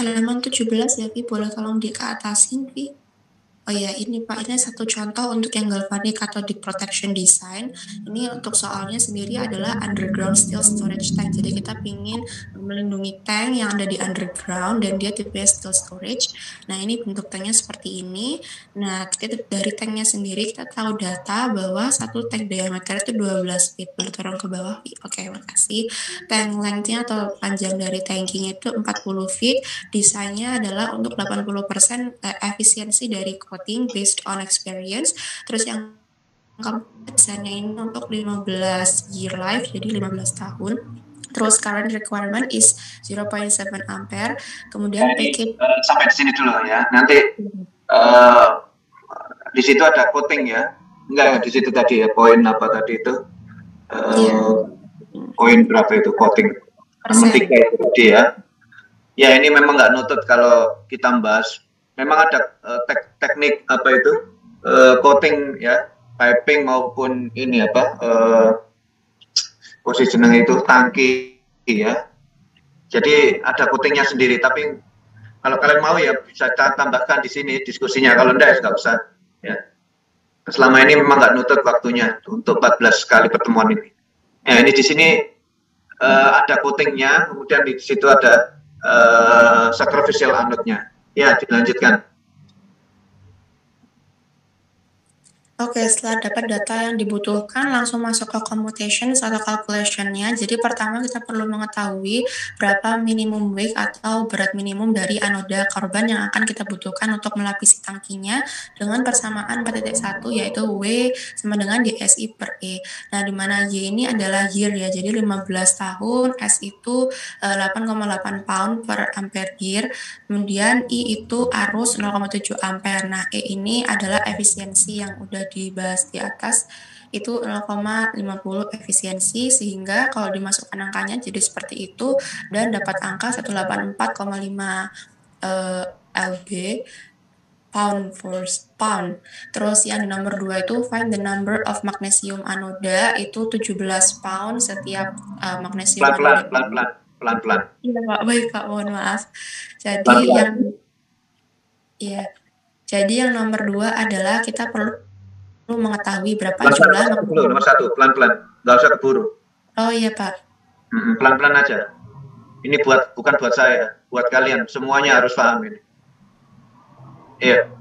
[SPEAKER 9] halaman 17 ya, Vi. Boleh tolong diatasin, Vi? Oh ya, ini Pak, ini satu contoh untuk yang galvanic cathodic protection design. Ini untuk soalnya sendiri adalah underground steel storage tank. Jadi kita ingin melindungi tank yang ada di underground dan dia tipe steel storage. Nah, ini bentuk tanknya seperti ini. Nah, dari tanknya sendiri kita tahu data bahwa satu tank diameter itu 12 feet. Boleh tolong ke bawah, Vi? Oke, makasih. Tank length-nya atau panjang dari tankinya itu 40 feet. Desainnya adalah untuk 80% efisiensi dari coating based on experience. Terus yang desainnya ini untuk 15 year life, jadi 15 tahun. Terus current requirement is 0.7 ampere. Kemudian package
[SPEAKER 2] sampai di sini dulu ya. Nanti di situ ada coating ya. Enggak, di situ tadi ya poin apa tadi itu? Poin berapa itu coating? Nomor 3 itu tadi ya. Ya, ini memang nggak nutut kalau kita bahas. Memang ada teknik apa itu coating ya, piping maupun ini apa positioning itu tangki ya. Jadi ada coatingnya sendiri. Tapi kalau kalian mau ya bisa tambahkan di sini diskusinya. Kalau enggak nggak usah ya. Selama ini memang nggak nutut waktunya untuk 14 kali pertemuan ini. Ya, ini di sini ada coatingnya, kemudian di situ ada sacrificial anode-nya. Ya, dilanjutkan.
[SPEAKER 9] Oke, setelah dapat data yang dibutuhkan, langsung masuk ke computation atau calculation-nya. Jadi pertama kita perlu mengetahui berapa minimum weight atau berat minimum dari anoda korban yang akan kita butuhkan untuk melapisi tangkinya dengan persamaan 4.1 yaitu W sama dengan DSI per E. Nah, di mana Y ini adalah year ya, jadi 15 tahun, S itu 8,8 pound per ampere year, kemudian I itu arus 0,7 ampere. Nah, E ini adalah efisiensi yang udah dibahas di atas, itu 0,50 efisiensi, sehingga kalau dimasukkan angkanya jadi seperti itu dan dapat angka 184,5 lb pound for pound. Terus yang di nomor 2 itu find the number of magnesium anoda, itu 17 pound setiap magnesium anoda.
[SPEAKER 2] Pelan-pelan.
[SPEAKER 9] Iya Pak, baik Pak, mohon maaf. Jadi yang nomor 2 adalah kita perlu mengetahui berapa jumlah.
[SPEAKER 2] Nomor 1, pelan-pelan, nggak usah keburu.
[SPEAKER 9] Oh iya Pak.
[SPEAKER 2] Pelan-pelan aja. Ini bukan buat saya, buat kalian. Semuanya harus paham ini. Iya.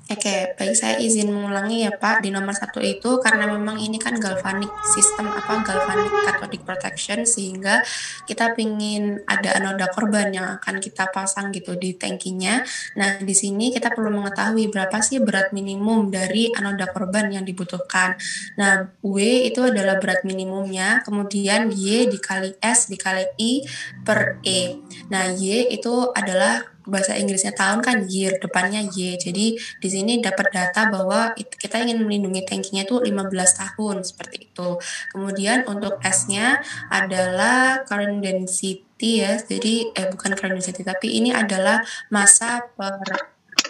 [SPEAKER 9] Oke, baik, saya izin mengulangi ya Pak. Di nomor 1 itu karena memang ini kan galvanic system galvanic cathodic protection, sehingga kita pingin ada anoda korban yang akan kita pasang gitu di tankinya. Nah, di sini kita perlu mengetahui berapa sih berat minimum dari anoda korban yang dibutuhkan. Nah, W itu adalah berat minimumnya, kemudian Y dikali S dikali I per E. Nah, Y itu adalah bahasa Inggrisnya tahun kan, year, depannya Y. Jadi di sini dapat data bahwa kita ingin melindungi tankinya itu 15 tahun seperti itu. Kemudian untuk S-nya adalah current density ya. Jadi bukan current density, tapi ini adalah massa per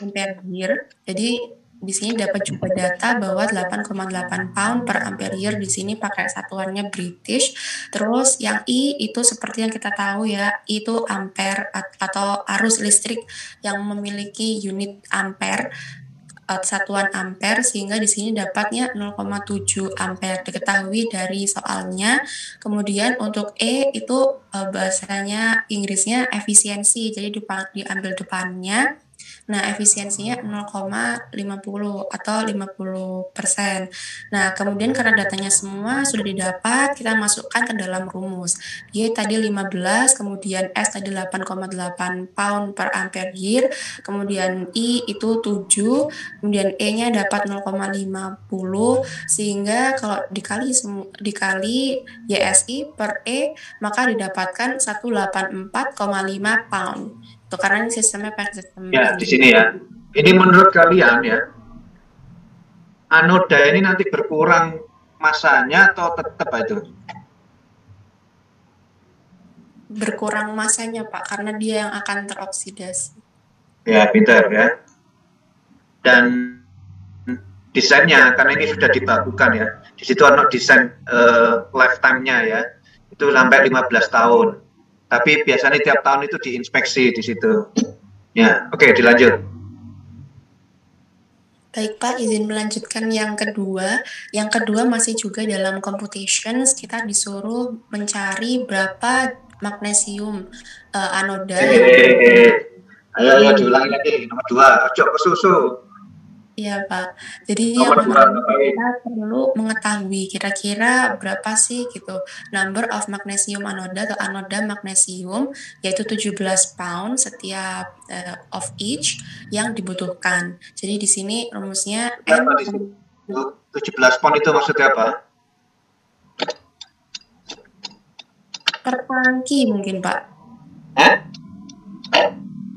[SPEAKER 9] ampere year. Jadi di sini dapat juga data bahwa 8,8 pound per ampere year, di sini pakai satuannya British. Terus yang I itu seperti yang kita tahu ya, itu ampere atau arus listrik yang memiliki unit ampere, satuan ampere, sehingga di sini dapatnya 0,7 ampere, diketahui dari soalnya. Kemudian untuk E itu bahasanya Inggrisnya efisiensi, jadi diambil depannya. Nah, efisiensinya 0,50 atau 50%. Nah, kemudian karena datanya semua sudah didapat, kita masukkan ke dalam rumus. Y tadi 15, kemudian S tadi 8,8 pound per ampere year, kemudian I itu 7, kemudian E-nya dapat 0,50, sehingga kalau dikali YSI per E, maka didapatkan 184,5 pound. Tuh, karena ini sistemnya pakai sistem.
[SPEAKER 2] Ya, di sini ya. Ini menurut kalian ya, anoda ini nanti berkurang masanya atau tetap itu?
[SPEAKER 9] Berkurang masanya Pak, karena dia yang akan teroksidasi.
[SPEAKER 2] Ya, pintar ya. Dan desainnya, karena ini sudah dibakukan ya, di situ ada desain lifetime-nya ya, itu sampai 15 tahun. Tapi biasanya tiap tahun itu diinspeksi di situ. Ya, oke, dilanjut.
[SPEAKER 9] Baik Pak, izin melanjutkan yang kedua. Yang kedua masih juga dalam computations, kita disuruh mencari berapa magnesium anoda
[SPEAKER 2] Ayo diulangi lagi. Nomor 2, ojo ke susu.
[SPEAKER 9] Iya Pak. Jadi
[SPEAKER 2] Nomor
[SPEAKER 9] yang
[SPEAKER 2] dua,
[SPEAKER 9] pertama
[SPEAKER 2] baik.
[SPEAKER 9] kita perlu mengetahui kira-kira berapa sih gitu number of magnesium anoda atau anoda magnesium, yaitu 17 pound setiap of each yang dibutuhkan. Jadi di sini rumusnya N
[SPEAKER 2] Berapa di situ? 17 pound itu maksudnya apa?
[SPEAKER 9] per tangki mungkin Pak.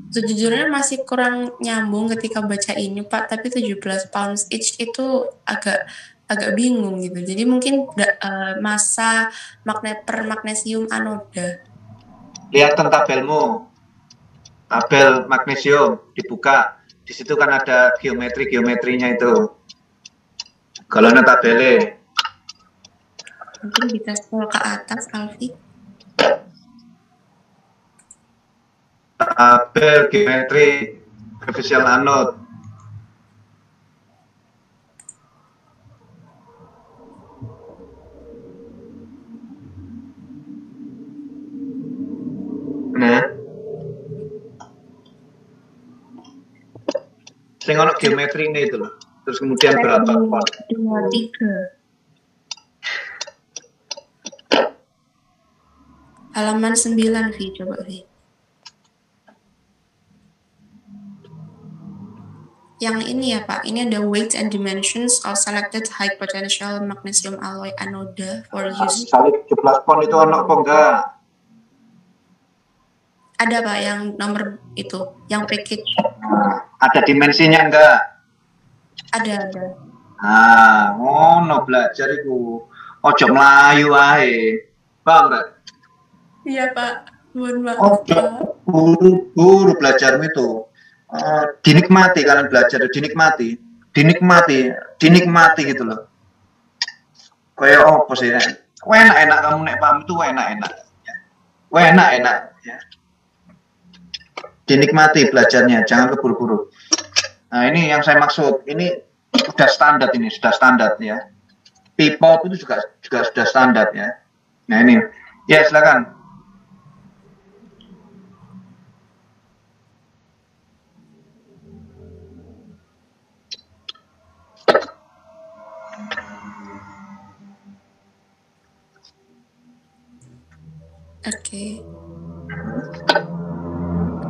[SPEAKER 9] Sejujurnya masih kurang nyambung ketika baca ini Pak, tapi 17 pounds each itu agak bingung gitu. Jadi mungkin massa per magnesium anoda.
[SPEAKER 2] Lihat tabelmu. Tabel magnesium dibuka. Di situ kan ada geometrinya itu. Kalau ada tabelnya.
[SPEAKER 9] Mungkin bisa scroll ke atas, Alfi.
[SPEAKER 2] Tabel geometri artificial anode. Nah, sing ono geometri ini itu loh. Terus kemudian berapa?
[SPEAKER 9] 23. Halaman 9 Vi, coba Vi. Yang ini ya Pak, ini ada weight and dimensions of selected high potential magnesium alloy anoda for use.
[SPEAKER 2] Salib 17 pound itu ono apa enggak?
[SPEAKER 9] Ada Pak yang nomor itu, yang package.
[SPEAKER 2] Ada dimensinya enggak?
[SPEAKER 9] Ada.
[SPEAKER 2] Ngono belajar iku. Ojo mlayu wae. Paham enggak?
[SPEAKER 9] Iya Pak, mohon maaf.
[SPEAKER 2] Buru belajarmu itu. Dinikmati kalian belajar, dinikmati gitu loh. Kayak apa sih? Enak kamu nek paham itu enak. Ya. Dinikmati belajarnya, jangan keburu-buru. Nah, ini yang saya maksud. Ini sudah standar ya. P-pop itu juga sudah standar ya. Nah, ini. Ya, silakan.
[SPEAKER 9] Oke.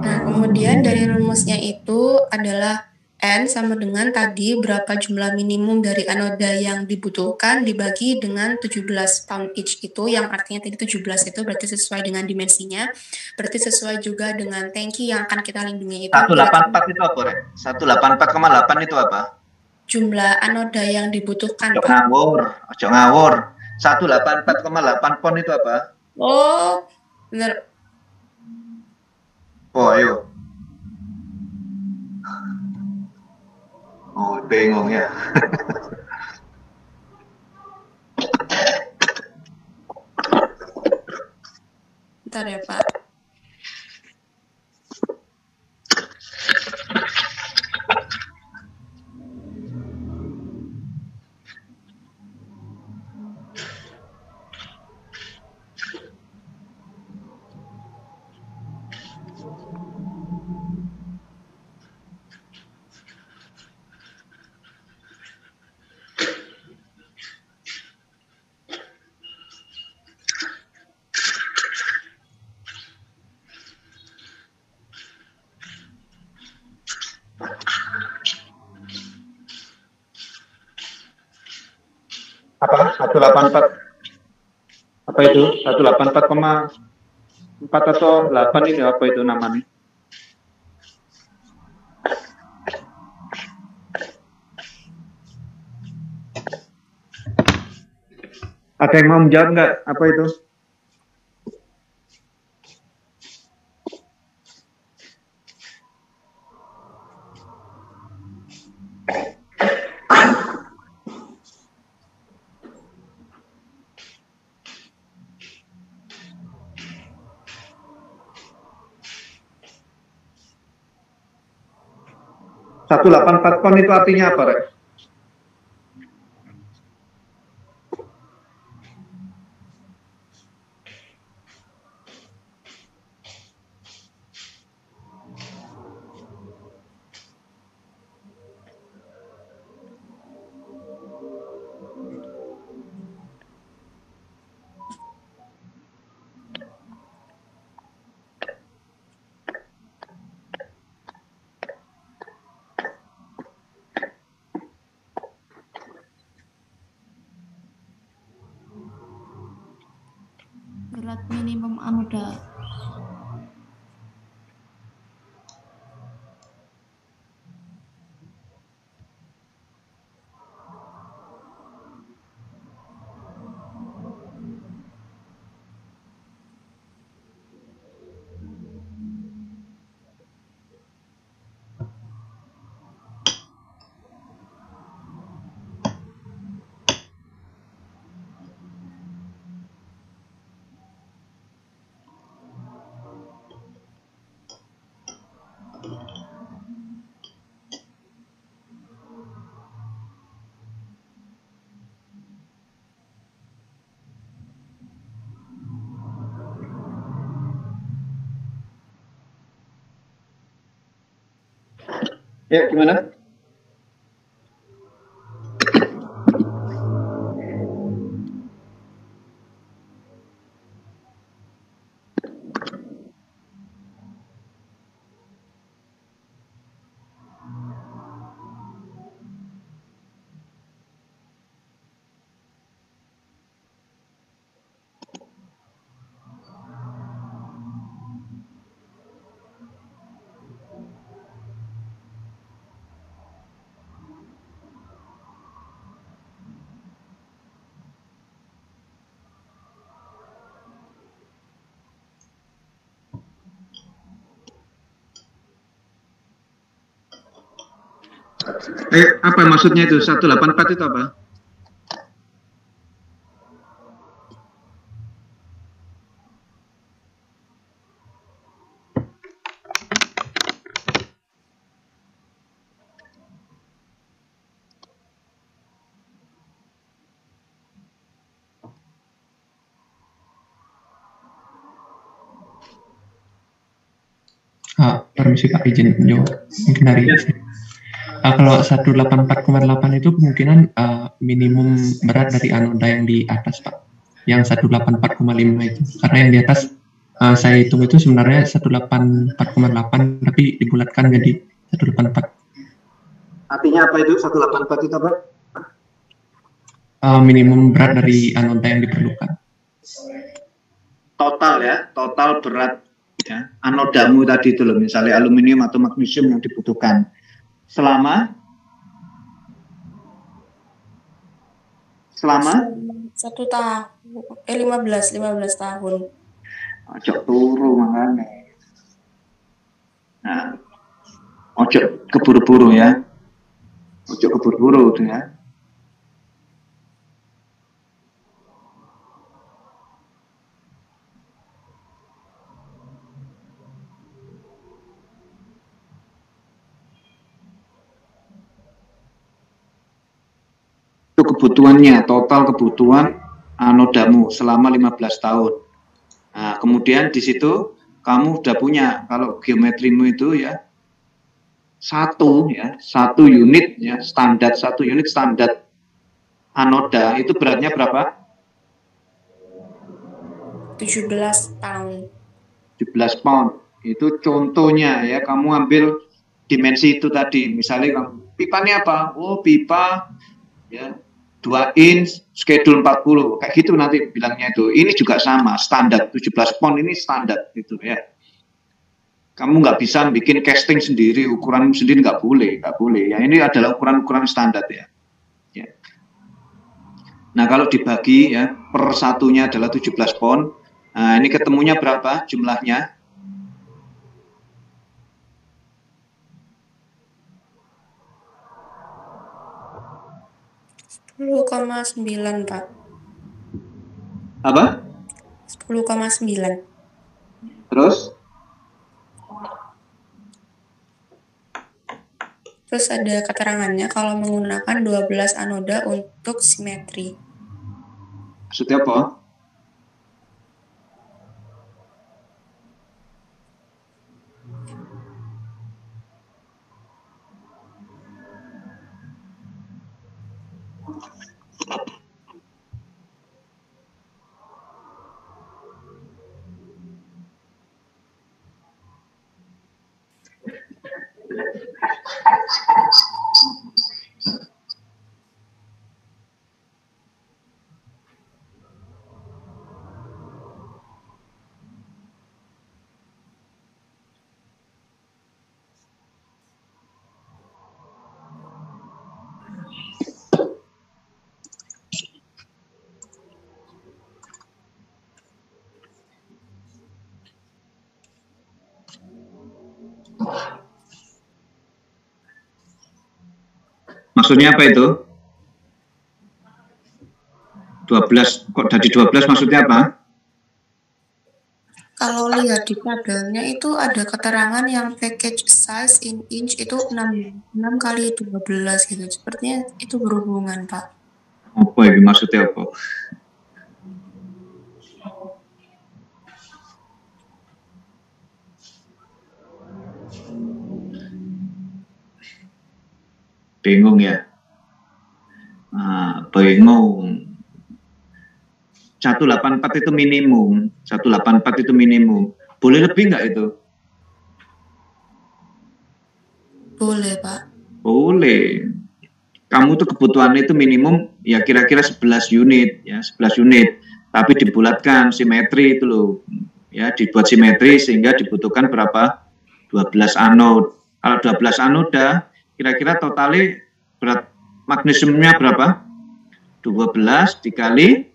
[SPEAKER 9] Nah, kemudian dari rumusnya itu adalah N sama dengan tadi berapa jumlah minimum dari anoda yang dibutuhkan dibagi dengan 17 pound each itu, yang artinya tadi 17 itu berarti sesuai dengan dimensinya, berarti sesuai juga dengan tangki yang akan kita lindungi itu.
[SPEAKER 2] 184 itu apa, Rek? 184,8 itu apa?
[SPEAKER 9] Jumlah anoda yang dibutuhkan,
[SPEAKER 2] Ojo
[SPEAKER 9] Pak.
[SPEAKER 2] ngawur. 184,8 pound itu apa?
[SPEAKER 9] Oh, benar.
[SPEAKER 2] Oh, ayo. Oh, bingung ya.
[SPEAKER 9] Bentar ya, Pak.
[SPEAKER 2] Apa? 184. Apa itu? 184,4 atau 8 ini apa itu namanya? Ada yang mau menjawab nggak? Apa itu? 184 pon itu artinya apa, Rek?
[SPEAKER 7] Berat minimum anoda.
[SPEAKER 2] Ya, gimana? Apa maksudnya itu? 184 itu apa?
[SPEAKER 10] Permisi Pak, izin menjawab mungkin dari kalau 184,8 itu kemungkinan minimum berat dari anoda yang di atas Pak, yang 184,5 itu, karena yang di atas saya hitung itu sebenarnya 184,8 tapi dibulatkan jadi 184.
[SPEAKER 2] Artinya apa itu 184 itu apa?
[SPEAKER 10] Minimum berat dari anoda yang diperlukan.
[SPEAKER 2] Total ya, total berat ya, anodamu tadi itu loh, misalnya aluminium atau magnesium yang dibutuhkan selama
[SPEAKER 9] 1 tahun 15 tahun.
[SPEAKER 2] Ojo turu makanya. Nah, ojo keburu-buru ya. Ojo keburu-buru itu ya. Itu kebutuhannya, total kebutuhan anodamu selama 15 tahun. Nah, kemudian di situ kamu udah punya, kalau geometrimu itu ya satu unit ya standar, 1 unit standar anoda itu beratnya berapa?
[SPEAKER 9] 17 pound.
[SPEAKER 2] 17 pound. Itu contohnya ya, kamu ambil dimensi itu tadi. Misalnya kamu, pipanya apa? Oh, pipa ya 2 inch, schedule 40, kayak gitu nanti bilangnya itu. Ini juga sama, standar 17 pound ini standar gitu ya. Kamu nggak bisa bikin casting sendiri, ukuran sendiri nggak boleh. Ya ini adalah ukuran-ukuran standar ya. Nah kalau dibagi ya per satunya adalah 17 pound. Nah ini ketemunya berapa jumlahnya?
[SPEAKER 9] 10,9 Pak.
[SPEAKER 2] Apa?
[SPEAKER 9] 10,9.
[SPEAKER 2] Terus?
[SPEAKER 9] Terus ada keterangannya kalau menggunakan 12 anoda untuk simetri.
[SPEAKER 2] Maksudnya apa? Maksudnya apa itu? 12, kok dari 12 maksudnya apa?
[SPEAKER 9] Kalau lihat di tabelnya itu ada keterangan yang package size in inch itu 6 kali 12 gitu. Sepertinya itu berhubungan, Pak.
[SPEAKER 2] Apa ini maksudnya apa? Bingung ya? Bingung. 184 itu minimum. 184 itu minimum. Boleh lebih nggak itu?
[SPEAKER 9] Boleh, Pak.
[SPEAKER 2] Boleh. Kamu tuh kebutuhannya itu minimum ya kira-kira 11 unit ya, 11 unit. Tapi dibulatkan simetri itu loh. Ya, dibuat simetri sehingga dibutuhkan berapa? 12 anode. Kalau 12 anoda, kira-kira totalnya berat magnesiumnya berapa? 12 dikali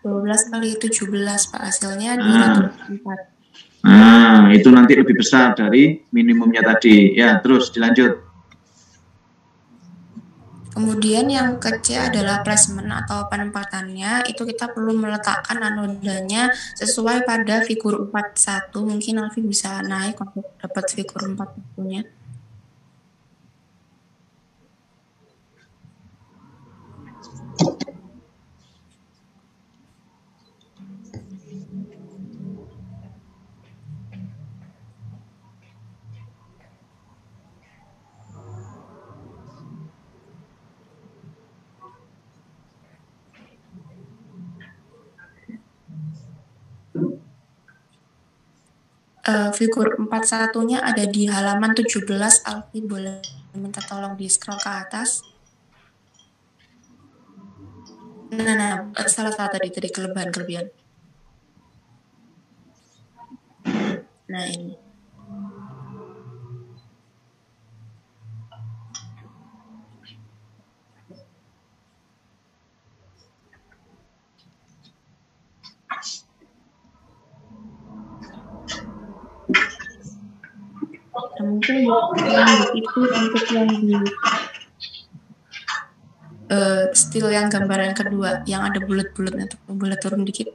[SPEAKER 9] 12 kali 17, Pak. Hasilnya 204.
[SPEAKER 2] Nah, itu nanti lebih besar dari minimumnya tadi. Ya, terus dilanjut.
[SPEAKER 9] Kemudian yang ke C adalah placement atau penempatannya. Itu kita perlu meletakkan anodanya sesuai pada figur 41. Mungkin Alfi bisa naik untuk dapat figur 41-nya. Figur 41-nya ada di halaman 17. Alfi boleh minta tolong di scroll ke atas. Nah, salah tadi kelebihan. Nah, ini. Nah, mungkin itu untuk yang di still yang gambaran kedua yang ada bulat-bulatnya tuh, boleh turun dikit.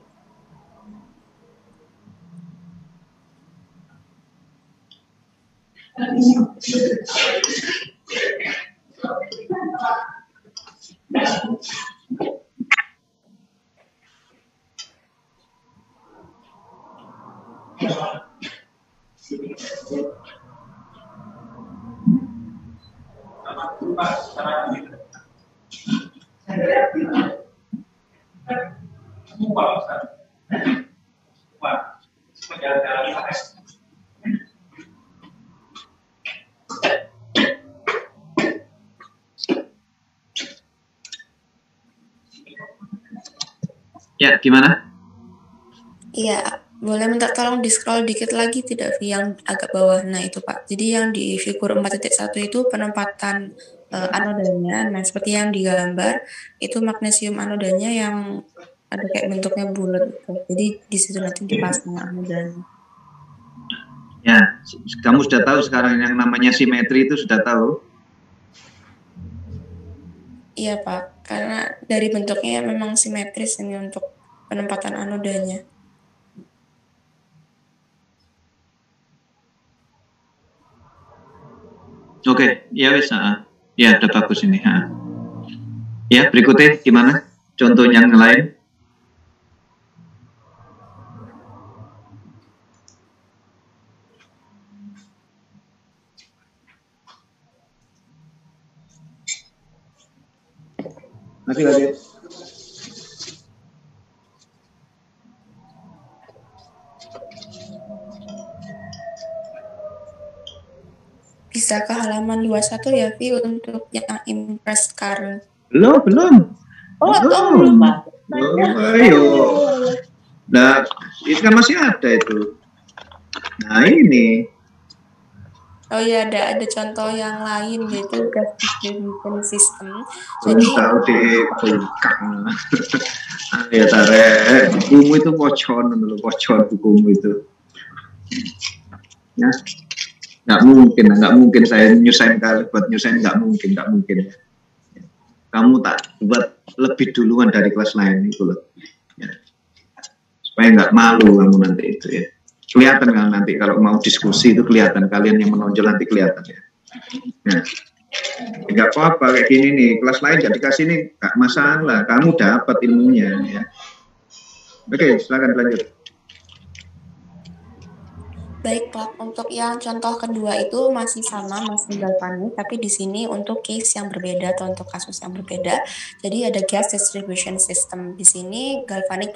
[SPEAKER 2] Ya, gimana?
[SPEAKER 9] Iya, boleh minta tolong di scroll dikit lagi tidak, Vi, yang agak bawah. Nah, itu Pak. Jadi yang di figur 4.1 itu penempatan anodanya. Nah, seperti yang digambar, itu magnesium anodanya yang ada kayak bentuknya bulat gitu. Jadi di situ nanti dipasang anodanya.
[SPEAKER 2] Ya, kamu sudah tahu sekarang yang namanya simetri itu sudah tahu?
[SPEAKER 9] Iya, Pak. Karena dari bentuknya memang simetris ini untuk penempatan anodanya.
[SPEAKER 2] Oke, ya wis. Ya, udah bagus ini. Ya, berikutnya gimana? Contoh yang lain? Masih lagi.
[SPEAKER 9] Bisa ke halaman 21 ya, Vi, untuk yang impress current.
[SPEAKER 2] Belum.
[SPEAKER 9] Belum, Pak.
[SPEAKER 2] Ayo. Nah, itu kan masih ada itu. Nah, ini.
[SPEAKER 9] Oh iya, ada contoh yang lain, yaitu gas distribution system. Jadi
[SPEAKER 2] tahu di belakang. Ya tarik. Bukumu itu pocon bukumu itu. Ya. Nggak mungkin saya nyusahin kali buat nyusahin, nggak mungkin. Kamu tak buat lebih duluan dari kelas lain itu loh, ya. Supaya nggak malu kamu nanti itu ya. Kelihatan kan nanti kalau mau diskusi itu kelihatan, kalian yang menonjol nanti kelihatan ya. Nah, nggak apa-apa kayak gini nih, kelas lain jadi kasih nih nggak masalah, kamu dapat ilmunya ya. Oke, silakan lanjut.
[SPEAKER 9] baik, Pak. Untuk yang contoh kedua itu masih galvanik, tapi di sini untuk case yang berbeda atau untuk kasus yang berbeda. Jadi ada gas distribution system. Di sini galvanic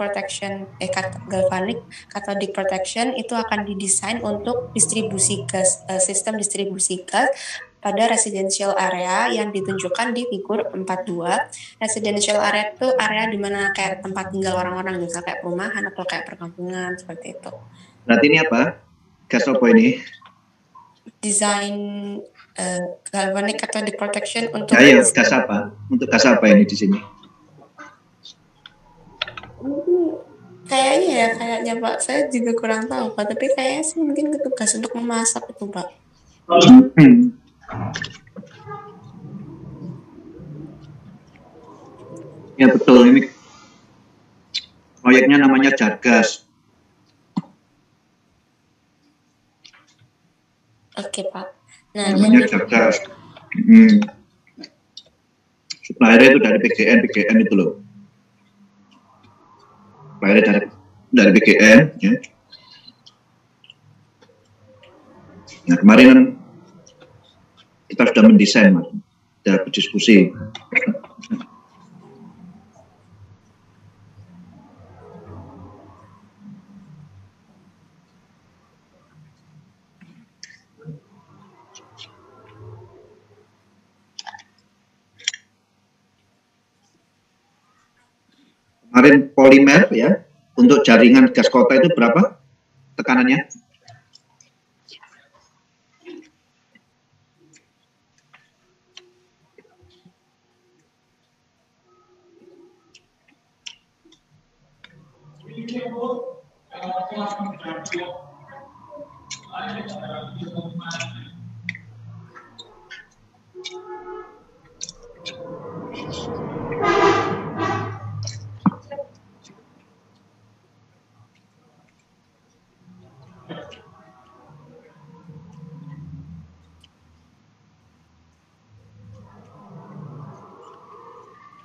[SPEAKER 9] cathodic protection itu akan didesain untuk distribusi gas, sistem distribusi gas pada residential area yang ditunjukkan di figur 42. Residential area itu area di mana kayak tempat tinggal orang-orang, misalnya kayak perumahan atau kayak perkampungan, seperti itu.
[SPEAKER 2] Berarti ini apa? Gas apa ini?
[SPEAKER 9] Desain galvanic cathodic protection untuk
[SPEAKER 2] gas apa? Untuk gas apa ini di sini?
[SPEAKER 9] Kayaknya Pak, saya juga kurang tahu Pak, tapi kayaknya sih mungkin itu gas untuk memasak itu Pak.
[SPEAKER 2] Ya betul, ini proyeknya namanya Jargas.
[SPEAKER 9] Oke Pak. Nah,
[SPEAKER 2] namanya Jargas. Suppliernya itu dari PGN itu loh. Suppliernya dari PGN ya. Nah kemarin kan kita sudah mendesain, Mas, sudah berdiskusi. Kemarin polimer ya, untuk jaringan gas kota itu berapa tekanannya?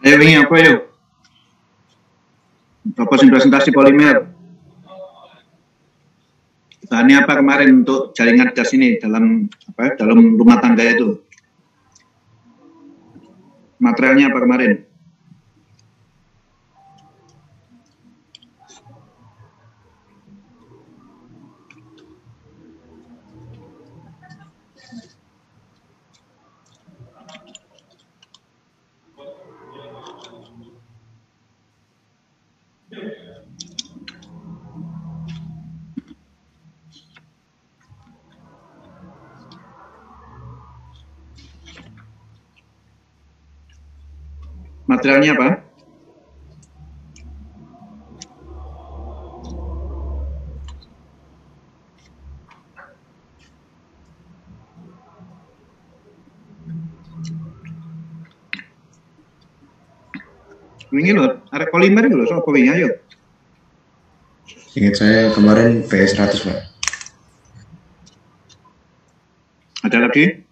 [SPEAKER 2] Ini apa yuk? Presentasi polimer. Bahannya apa kemarin untuk jaringan gas ini dalam rumah tangga itu? Materialnya apa kemarin? Materialnya apa? Wingi loh, ada polimer loh, so apa wingi ayo?
[SPEAKER 11] Ingat saya kemarin PS100 Pak.
[SPEAKER 2] Ada lagi?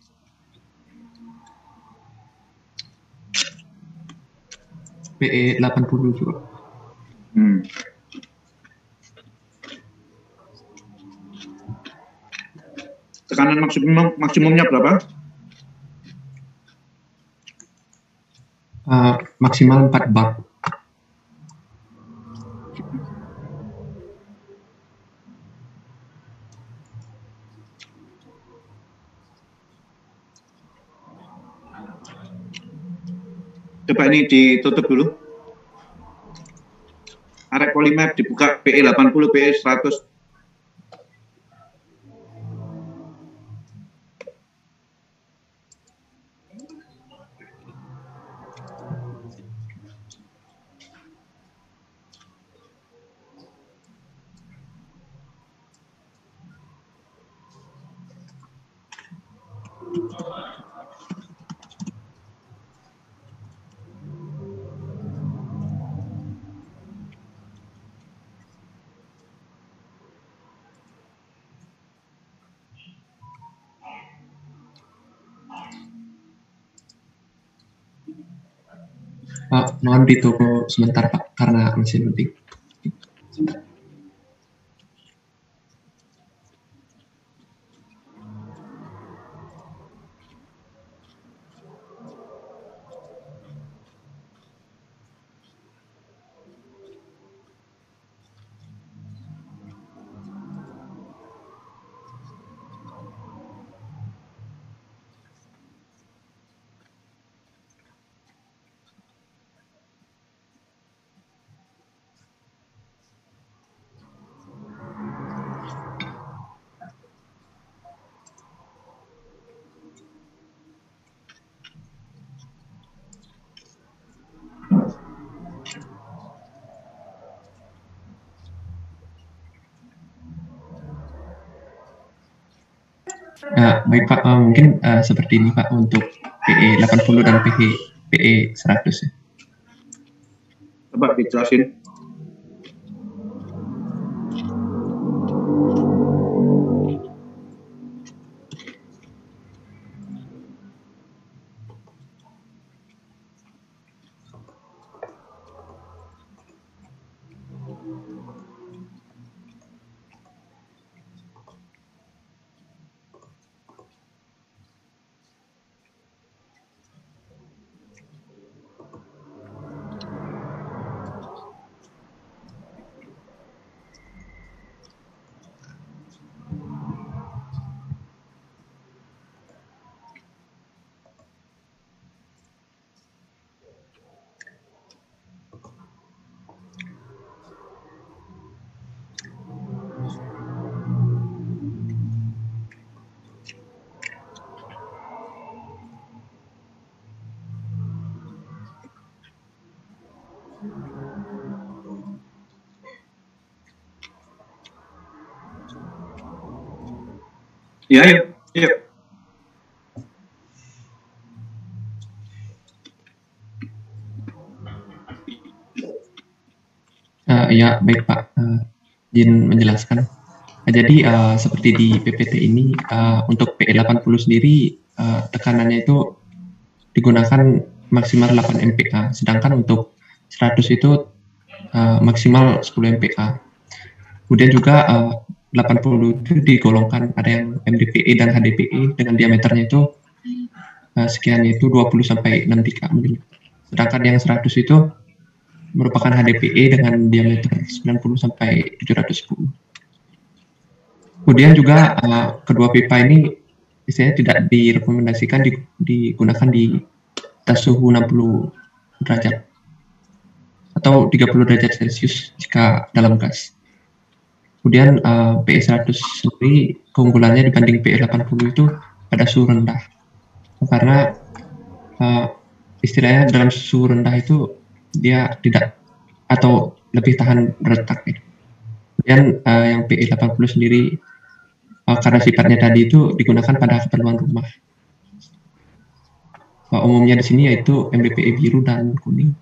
[SPEAKER 10] PE 80 juga.
[SPEAKER 2] Tekanan maksimumnya berapa?
[SPEAKER 10] Maksimal 4 bar.
[SPEAKER 2] Coba ini ditutup dulu. Arek Polymer dibuka PE 80, PE 100.
[SPEAKER 10] Pak, mohon ditunggu sebentar Pak, karena masih penting. Baik Pak, mungkin seperti ini Pak untuk PE 80 dan PE 100 ya.
[SPEAKER 2] Coba dijelasin. Ya, yuk.
[SPEAKER 10] Ya, baik Pak. Izin menjelaskan. Jadi seperti di PPT ini untuk PE 80 sendiri tekanannya itu digunakan maksimal 8 MPa, sedangkan untuk 100 itu maksimal 10 MPa. Kemudian juga 80 itu digolongkan ada yang MDPE dan HDPE dengan diameternya itu sekian, itu 20 sampai 63 mm. Sedangkan yang 100 itu merupakan HDPE dengan diameter 90 sampai 710. Kemudian juga kedua pipa ini biasanya tidak direkomendasikan digunakan di atas suhu 60 derajat atau 30 derajat Celcius jika dalam gas. Kemudian PE 100 sendiri keunggulannya dibanding PE 80 itu pada suhu rendah, karena istilahnya dalam suhu rendah itu dia tidak atau lebih tahan retak. Kemudian yang PE 80 sendiri karena sifatnya tadi itu digunakan pada keperluan rumah. Umumnya di sini yaitu MDPE biru dan kuning,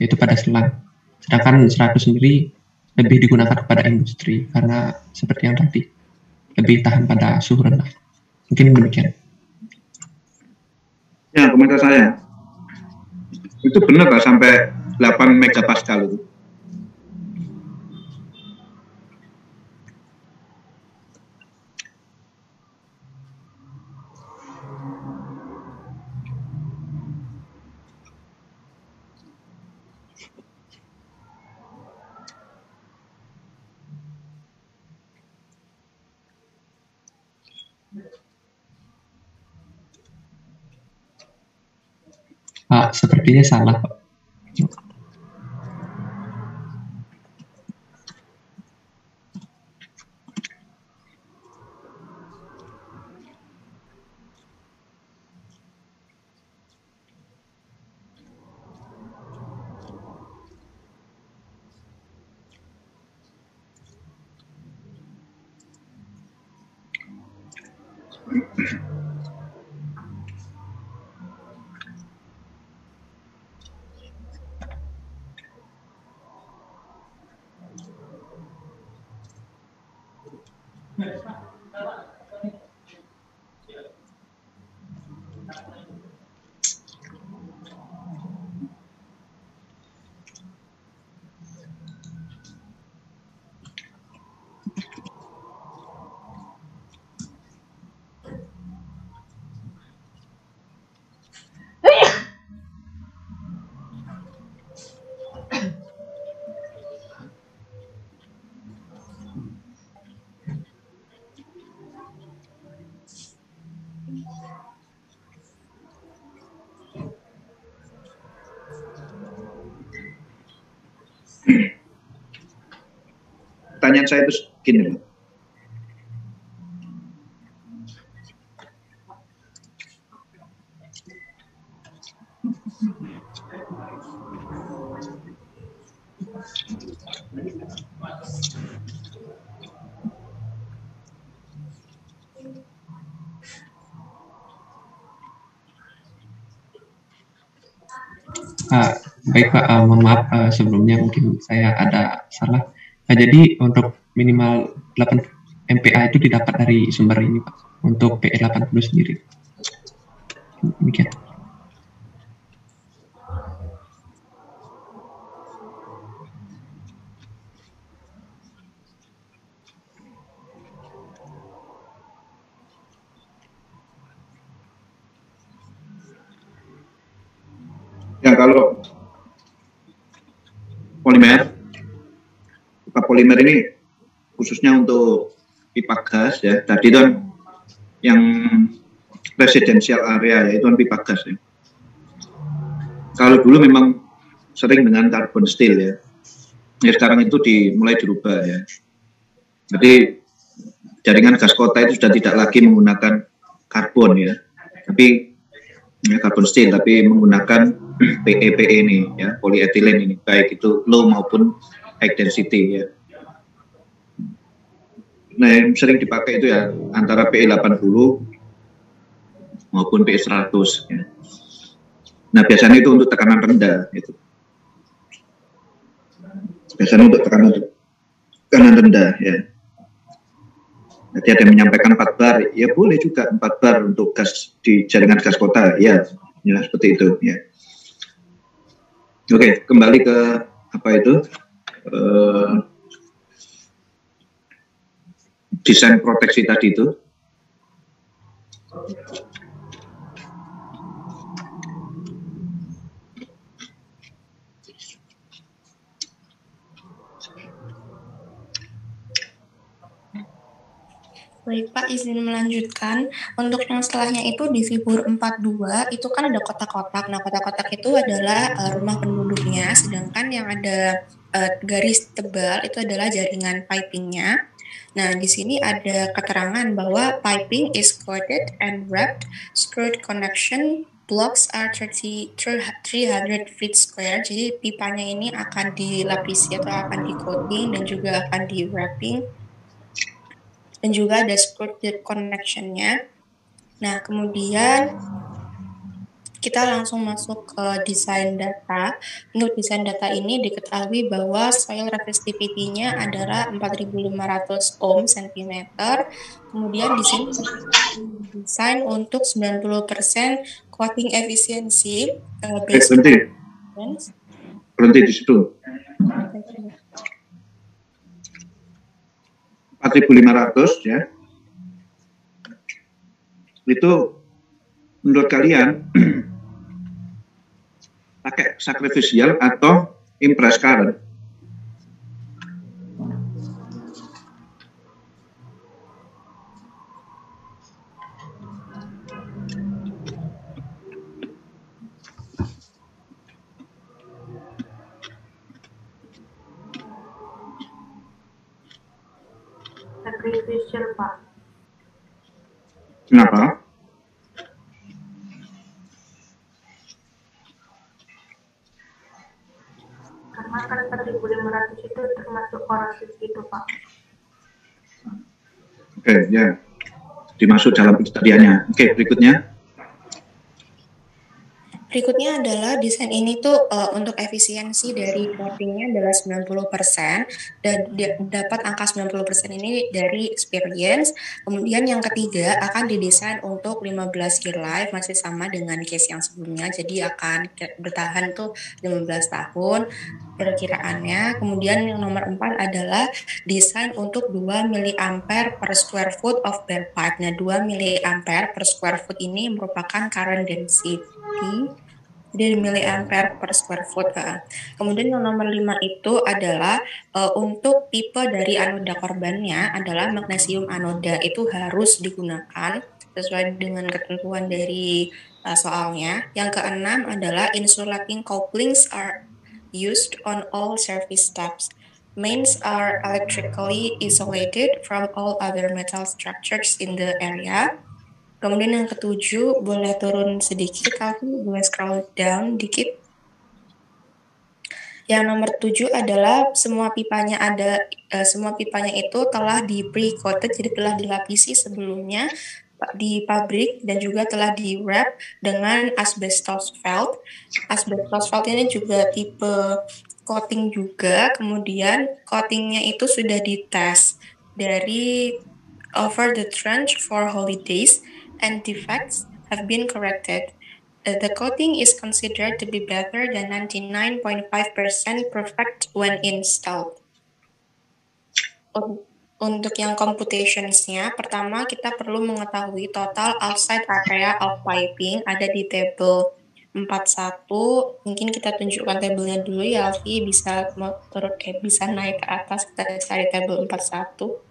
[SPEAKER 10] yaitu pada selang. Sedangkan 100 sendiri lebih digunakan kepada industri karena seperti yang tadi lebih tahan pada suhu rendah. Mungkin demikian.
[SPEAKER 2] Ya, komentar saya itu benar Pak, sampai 8 megapascal itu.
[SPEAKER 10] Pak, sepertinya salah, Pak.
[SPEAKER 2] Pertanyaan saya itu gini loh.
[SPEAKER 10] Baik Pak, mohon maaf sebelumnya mungkin saya ada salah. Jadi untuk minimal 8 MPa itu didapat dari sumber ini Pak, untuk PE80 sendiri. Demikian.
[SPEAKER 2] Ya, kalau polimer ini khususnya untuk pipa gas ya. Tadi kan yang residential area ya, itu kan pipa gas ya. Kalau dulu memang sering dengan carbon steel ya. Ya sekarang itu mulai dirubah ya. Jadi jaringan gas kota itu sudah tidak lagi menggunakan karbon ya. Tapi ya, carbon steel, tapi menggunakan PE ini ya, polyethylene ini, baik itu low maupun high density ya. Nah, yang sering dipakai itu ya antara PE80 maupun PE100 ya. Nah, biasanya itu untuk tekanan rendah itu. Biasanya untuk tekanan rendah ya. Nanti ada yang menyampaikan 4 bar, ya boleh juga 4 bar untuk gas di jaringan gas kota, ya seperti itu ya. Oke, kembali ke apa itu desain proteksi tadi itu.
[SPEAKER 9] Baik Pak, izin melanjutkan. Untuk yang setelahnya itu di figur 42 itu kan ada kotak-kotak. Nah, kotak-kotak itu adalah rumah penduduknya, sedangkan yang ada garis tebal itu adalah jaringan pipingnya. Nah, di sini ada keterangan bahwa piping is coated and wrapped, screwed connection blocks are 300 feet square. Jadi pipanya ini akan dilapisi atau akan di-coating dan juga akan di-wrapping. Dan juga ada screwed connection-nya. Nah, kemudian kita langsung masuk ke desain data. Untuk desain data ini diketahui bahwa soil resistivity-nya adalah 4.500 ohm cm. Kemudian di sini desain untuk 90% coating efisiensi.
[SPEAKER 2] Berhenti di situ. 4.500 ya. Itu menurut kalian pakai sacrificial atau impress current?
[SPEAKER 5] Sacrificial, Pak.
[SPEAKER 2] Kenapa?
[SPEAKER 5] Karena kan 4.500 itu termasuk korosif gitu, Pak.
[SPEAKER 2] Oke, ya. Dimasuk dalam kriteria. Oke, berikutnya.
[SPEAKER 9] Berikutnya adalah desain ini tuh untuk efisiensi dari coatingnya adalah 90% dan dapat angka 90% ini dari experience. Kemudian yang ketiga akan didesain untuk 15 year life, masih sama dengan case yang sebelumnya, jadi akan bertahan tuh 15 tahun perkiraannya. Kemudian yang nomor 4 adalah desain untuk 2 mA per square foot of bare pipe. Nah, 2 mA per square foot ini merupakan current density dari miliampere per square foot. Kemudian yang nomor 5 itu adalah untuk tipe dari anoda korbannya adalah magnesium anoda, itu harus digunakan sesuai dengan ketentuan dari soalnya. Yang keenam adalah insulating couplings are used on all service steps. Mains are electrically isolated from all other metal structures in the area. Kemudian yang ketujuh, boleh turun sedikit, Calvin, boleh scroll down dikit. Yang nomor 7 adalah semua pipanya itu telah di pre-coated, jadi telah dilapisi sebelumnya di pabrik dan juga telah di wrap dengan asbestos felt. Asbestos felt ini juga tipe coating juga, kemudian coatingnya itu sudah dites dari over the trench for holidays and defects have been corrected. The coating is considered to be better than 99.5% perfect when installed. Untuk yang computations-nya, pertama kita perlu mengetahui total outside area of piping ada di table 41. Mungkin kita tunjukkan tabelnya dulu ya, Alfi, bisa bisa naik ke atas, kita cari table 41.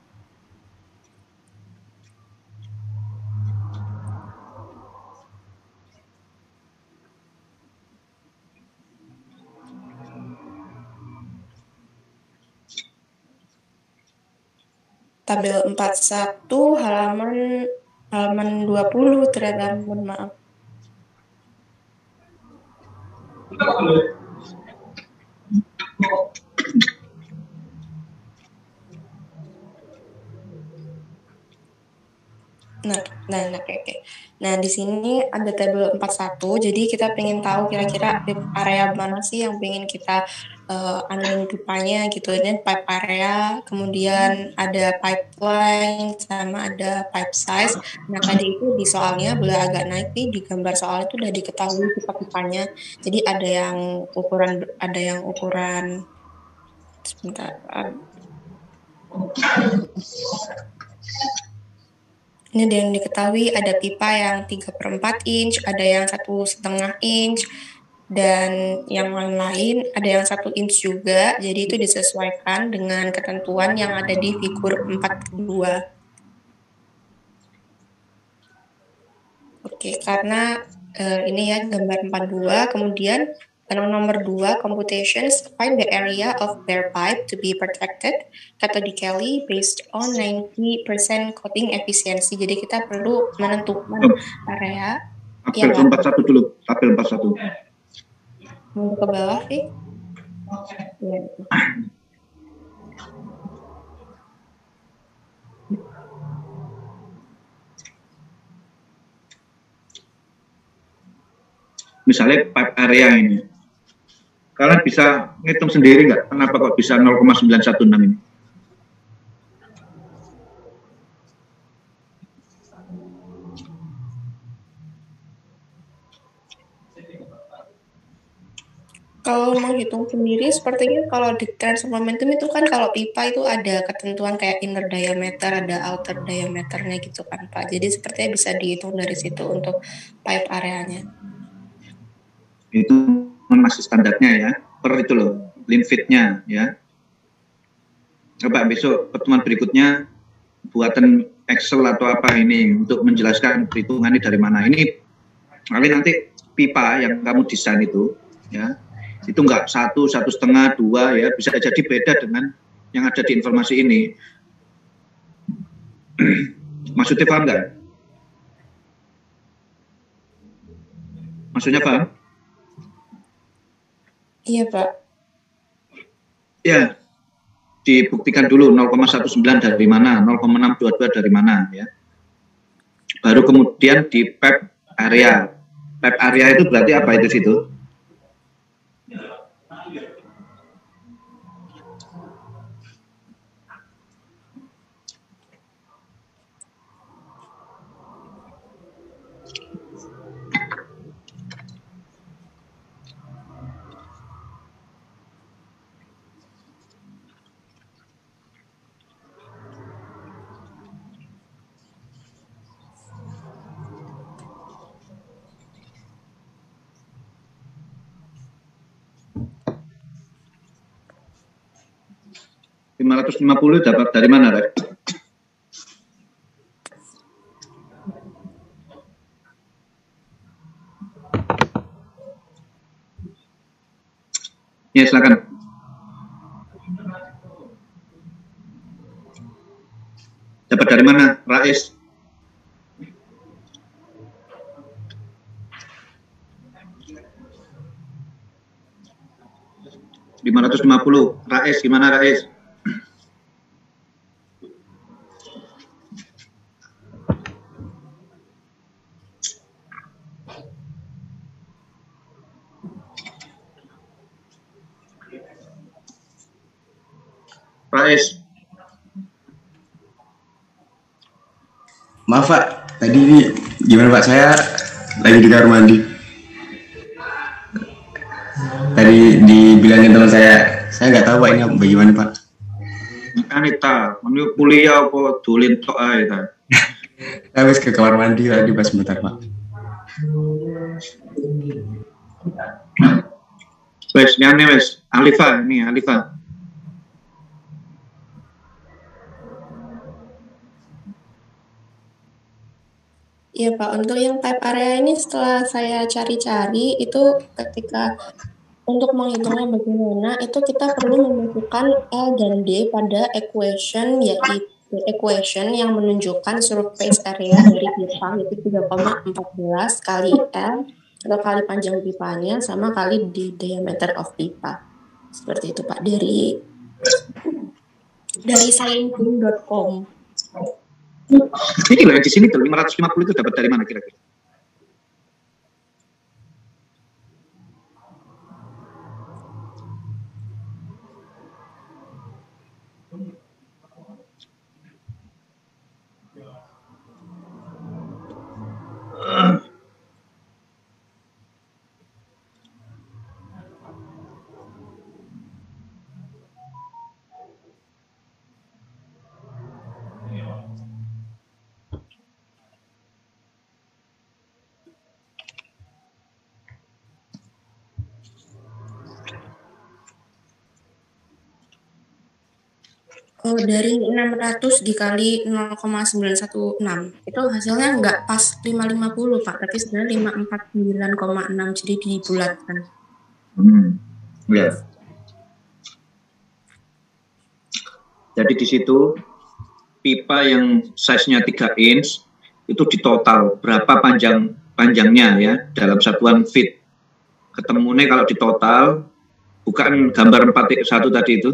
[SPEAKER 9] Tabel 41 halaman 20 ternyata, mohon maaf. Oke. Nah, di sini ada tabel 41, jadi kita pengen tahu kira-kira area mana sih yang pengen kita anuin pipanya gitu. Dan pipe area, kemudian ada pipeline, sama ada pipe size. Nah, tadi itu di soalnya boleh agak naik nih, di gambar soal itu udah diketahui pipa-pipanya. Jadi ada yang ukuran sebentar. Ini ada yang diketahui, ada pipa yang 3/4 inch, ada yang 1,5 inch, dan yang lain ada yang 1 inch juga. Jadi itu disesuaikan dengan ketentuan yang ada di figur 42. Oke, karena ini ya gambar 42, kemudian nomor 2, computations, find the area of bare pipe to be protected cathodically based on 90% coating efficiency. Jadi kita perlu menentukan area.
[SPEAKER 2] Tabel 41 dulu, tabel 41.
[SPEAKER 9] Mau ke bawah sih? Ya.
[SPEAKER 2] Misalnya pipe area ini. Kalian bisa ngitung sendiri nggak? Kenapa kok bisa 0,916 ini?
[SPEAKER 9] Kalau menghitung sendiri, sepertinya kalau di transfer momentum itu kan kalau pipa itu ada ketentuan kayak inner diameter, ada outer diameternya gitu kan Pak. Jadi sepertinya bisa dihitung dari situ untuk pipe areanya.
[SPEAKER 2] Itu masih standarnya ya, per itu loh, limit fitnya ya. Coba besok pertemuan berikutnya buatan Excel atau apa ini untuk menjelaskan perhitungannya dari mana. Ini nanti pipa yang kamu desain itu ya, itu enggak 1, 1,5, 2 ya, bisa jadi beda dengan yang ada di informasi ini. Maksudnya paham nggak? Maksudnya paham?
[SPEAKER 9] Iya Pak.
[SPEAKER 2] Ya, dibuktikan dulu 0,19 dari mana, 0,622 dari mana ya. Baru kemudian di PEP area. PEP area itu berarti apa itu situ? $550 dapat dari mana, Rek? Ya, silakan. Dapat dari mana, Rais? $550. Rais, gimana Rais? Rais.
[SPEAKER 11] Maaf Pak, tadi ini gimana Pak? Saya lagi di kamar mandi. Tadi dibilangin teman saya nggak tahu Pak ini bagaimana Pak.
[SPEAKER 2] Anita, menurut kuliah apa dolin tok ae ta.
[SPEAKER 11] Saya habis ke kamar mandi tadi pas sebentar Pak.
[SPEAKER 2] Wes, nyane wes, Alifa ini Alifa.
[SPEAKER 9] Iya Pak, untuk yang pipe area ini setelah saya cari-cari itu ketika untuk menghitungnya bagaimana itu kita perlu memasukkan L dan D pada equation, yaitu equation yang menunjukkan surface area dari pipa yaitu 3,14 kali L atau kali panjang pipanya sama kali di diameter of pipa. Seperti itu Pak, dari science.com.
[SPEAKER 2] Ini loh di sini tuh 550 itu dapat dari mana kira-kira?
[SPEAKER 9] Oh, dari 600 dikali 0,916 itu hasilnya nggak pas 550 Pak, tapi sebenarnya 549,6 jadi dibulatkan.
[SPEAKER 2] Ya. Jadi di situ pipa yang size-nya 3 inch itu di total berapa panjangnya ya dalam satuan feet. Ketemunya kalau di total bukan gambar 4.1 tadi itu.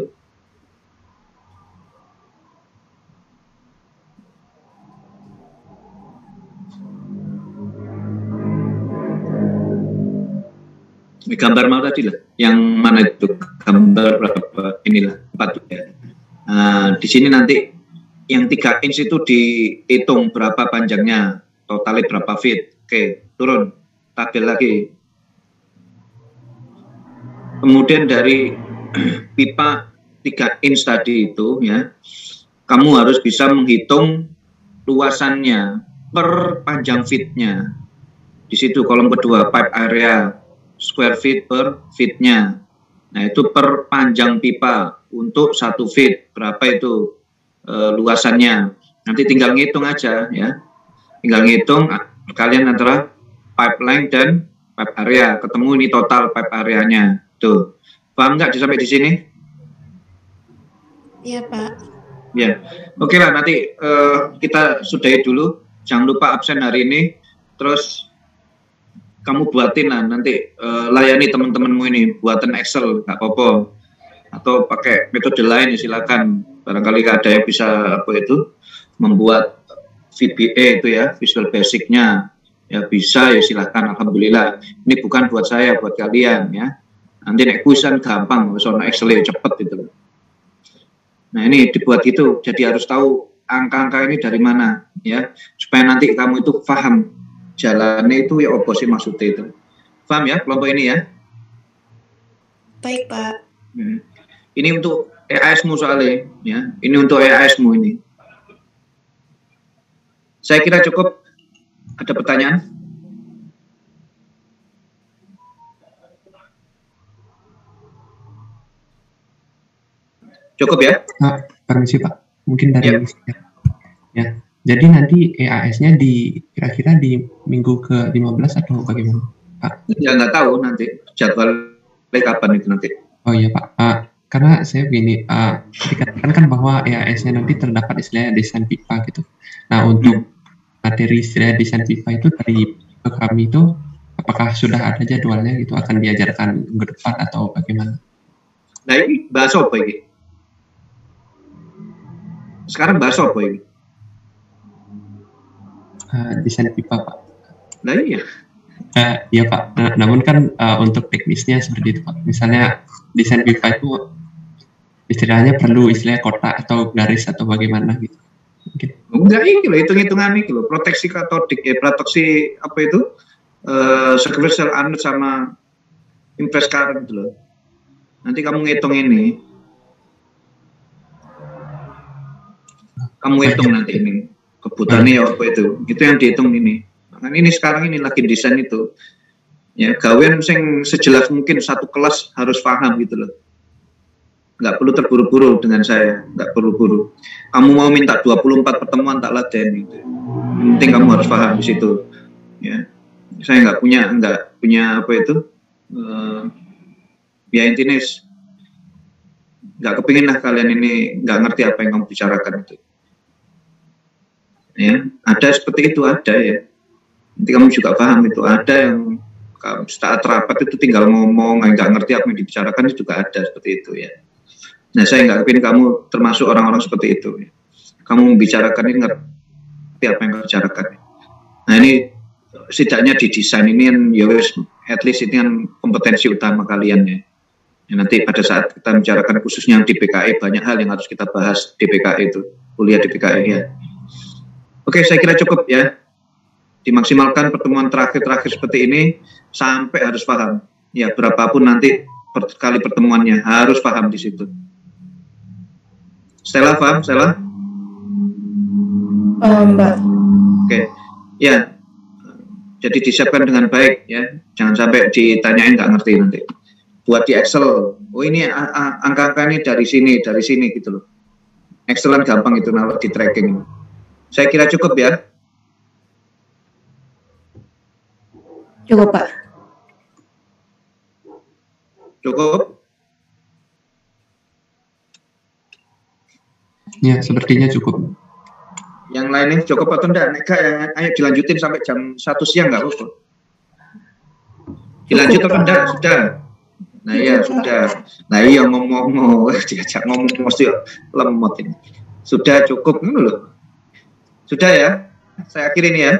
[SPEAKER 2] Gambar mana tadi lah, yang mana itu gambar berapa inilah 4 ya. Nah, di sini nanti yang 3 inch itu dihitung berapa panjangnya, totalnya berapa feet. Oke, turun tabel lagi. Kemudian dari pipa 3 inch tadi itu ya, kamu harus bisa menghitung luasannya per panjang feet-nya. Di situ kolom kedua, pipe area square feet per feet-nya. Nah, itu per panjang pipa untuk 1 feet berapa itu luasannya. Nanti tinggal ngitung aja ya. Tinggal ngitung kalian antara pipe length dan pipe area, ketemu ini total pipe areanya. Tuh. Paham nggak sampai di sini?
[SPEAKER 9] Iya, Pak.
[SPEAKER 2] Ya. Oke lah, nanti kita sudahi dulu. Jangan lupa absen hari ini. Terus kamu buatin lah nanti layani teman-temanmu ini buatan Excel, nggak apa-apa. Atau pakai metode lain silakan. Barangkali ada yang bisa apa itu membuat VBA itu ya, Visual Basic-nya ya bisa ya silakan. Alhamdulillah. Ini bukan buat saya, buat kalian ya. Nanti nek kuisan gampang, soalnya Excel cepet itu. Nah ini dibuat gitu, jadi harus tahu angka-angka ini dari mana ya, supaya nanti kamu itu paham jalannya itu ya apa sih maksudnya itu. Paham ya kelompok ini ya?
[SPEAKER 9] Baik, Pak.
[SPEAKER 2] Ini untuk EAS-mu soalnya ya, ini untuk EAS-mu ini. Saya kira cukup. Ada pertanyaan? Cukup ya?
[SPEAKER 10] Permisi Pak, mungkin dari ya. Jadi nanti EAS-nya kira-kira di minggu ke-15 atau bagaimana Pak?
[SPEAKER 2] Ya nggak tahu nanti jadwalnya kapan itu nanti.
[SPEAKER 10] Oh iya Pak, karena saya begini, dikatakan kan bahwa EAS-nya nanti terdapat istilahnya desain pipa gitu. Nah untuk materi istilah desain pipa itu dari kami itu apakah sudah ada jadwalnya gitu, akan diajarkan minggu depan atau bagaimana?
[SPEAKER 2] Nah ini bahas apa ini? Sekarang bahas apa ini?
[SPEAKER 10] Desain pipa Pak.
[SPEAKER 2] Nah iya.
[SPEAKER 10] Iya Pak, namun kan untuk teknisnya seperti itu Pak. Misalnya desain pipa itu istilahnya perlu istilahnya kotak atau garis atau bagaimana gitu. Mungkin.
[SPEAKER 2] Enggak ini loh, hitung-hitungan ini loh, proteksi katodik proteksi apa itu sequential anode sama impress current loh. Nanti kamu ngitung ini. Kamu hitung nanti ini kebutuhannya ya apa itu yang dihitung ini. Nah, ini sekarang ini lagi desain itu ya, gawean sing sejelas mungkin satu kelas harus paham gitu loh, nggak perlu terburu-buru dengan saya, nggak perlu-buru. Kamu mau minta 24 pertemuan tak ladeni, yang penting kamu harus paham di situ ya. Saya nggak punya apa itu ya intinya nggak kepingin lah kalian ini nggak ngerti apa yang kamu bicarakan itu. Ya, ada seperti itu, ada ya. Nanti kamu juga paham itu, ada yang saat rapat itu tinggal ngomong, nggak ngerti apa yang dibicarakan, itu juga ada seperti itu ya. Nah, saya nggak kepingin kamu termasuk orang-orang seperti itu. Ya. Kamu membicarakan ini ngerti apa yang kamu bicarakan. Nah, ini setidaknya di desain ini kan, ya at least ini kan kompetensi utama kalian ya. Ya. Nanti pada saat kita bicarakan khususnya di PKI, banyak hal yang harus kita bahas di PKI itu, kuliah di PKI ya. Oke, saya kira cukup ya. Dimaksimalkan pertemuan terakhir seperti ini sampai harus paham. Ya, berapapun nanti kali pertemuannya harus paham di situ. Stella paham, Stella?
[SPEAKER 1] Paham, Mbak.
[SPEAKER 2] Oke. Ya. Jadi disiapkan dengan baik ya. Jangan sampai ditanyain nggak ngerti nanti. Buat di Excel. Oh, ini angka-angka ini dari sini gitu loh. Excelan gampang itu naruh di tracking. Saya kira cukup ya.
[SPEAKER 1] Cukup, Pak.
[SPEAKER 10] Cukup? Ya, sepertinya cukup.
[SPEAKER 2] Yang lainnya cukup atau enggak? Neka, ayo dilanjutin sampai jam 1 siang nggak apa-apa. Dilanjut atau enggak? Sudah. Nah iya, sudah. Nah iya ngomong diajak ngomong mesti lemot ini. Sudah cukup loh. Sudah ya, saya akhiri ini ya.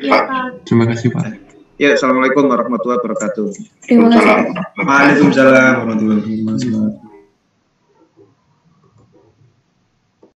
[SPEAKER 8] Iya, Pak.
[SPEAKER 10] Terima kasih Pak.
[SPEAKER 2] Ya, assalamualaikum warahmatullahi wabarakatuh.
[SPEAKER 1] Terima kasih.
[SPEAKER 11] Waalaikumsalam warahmatullahi wabarakatuh.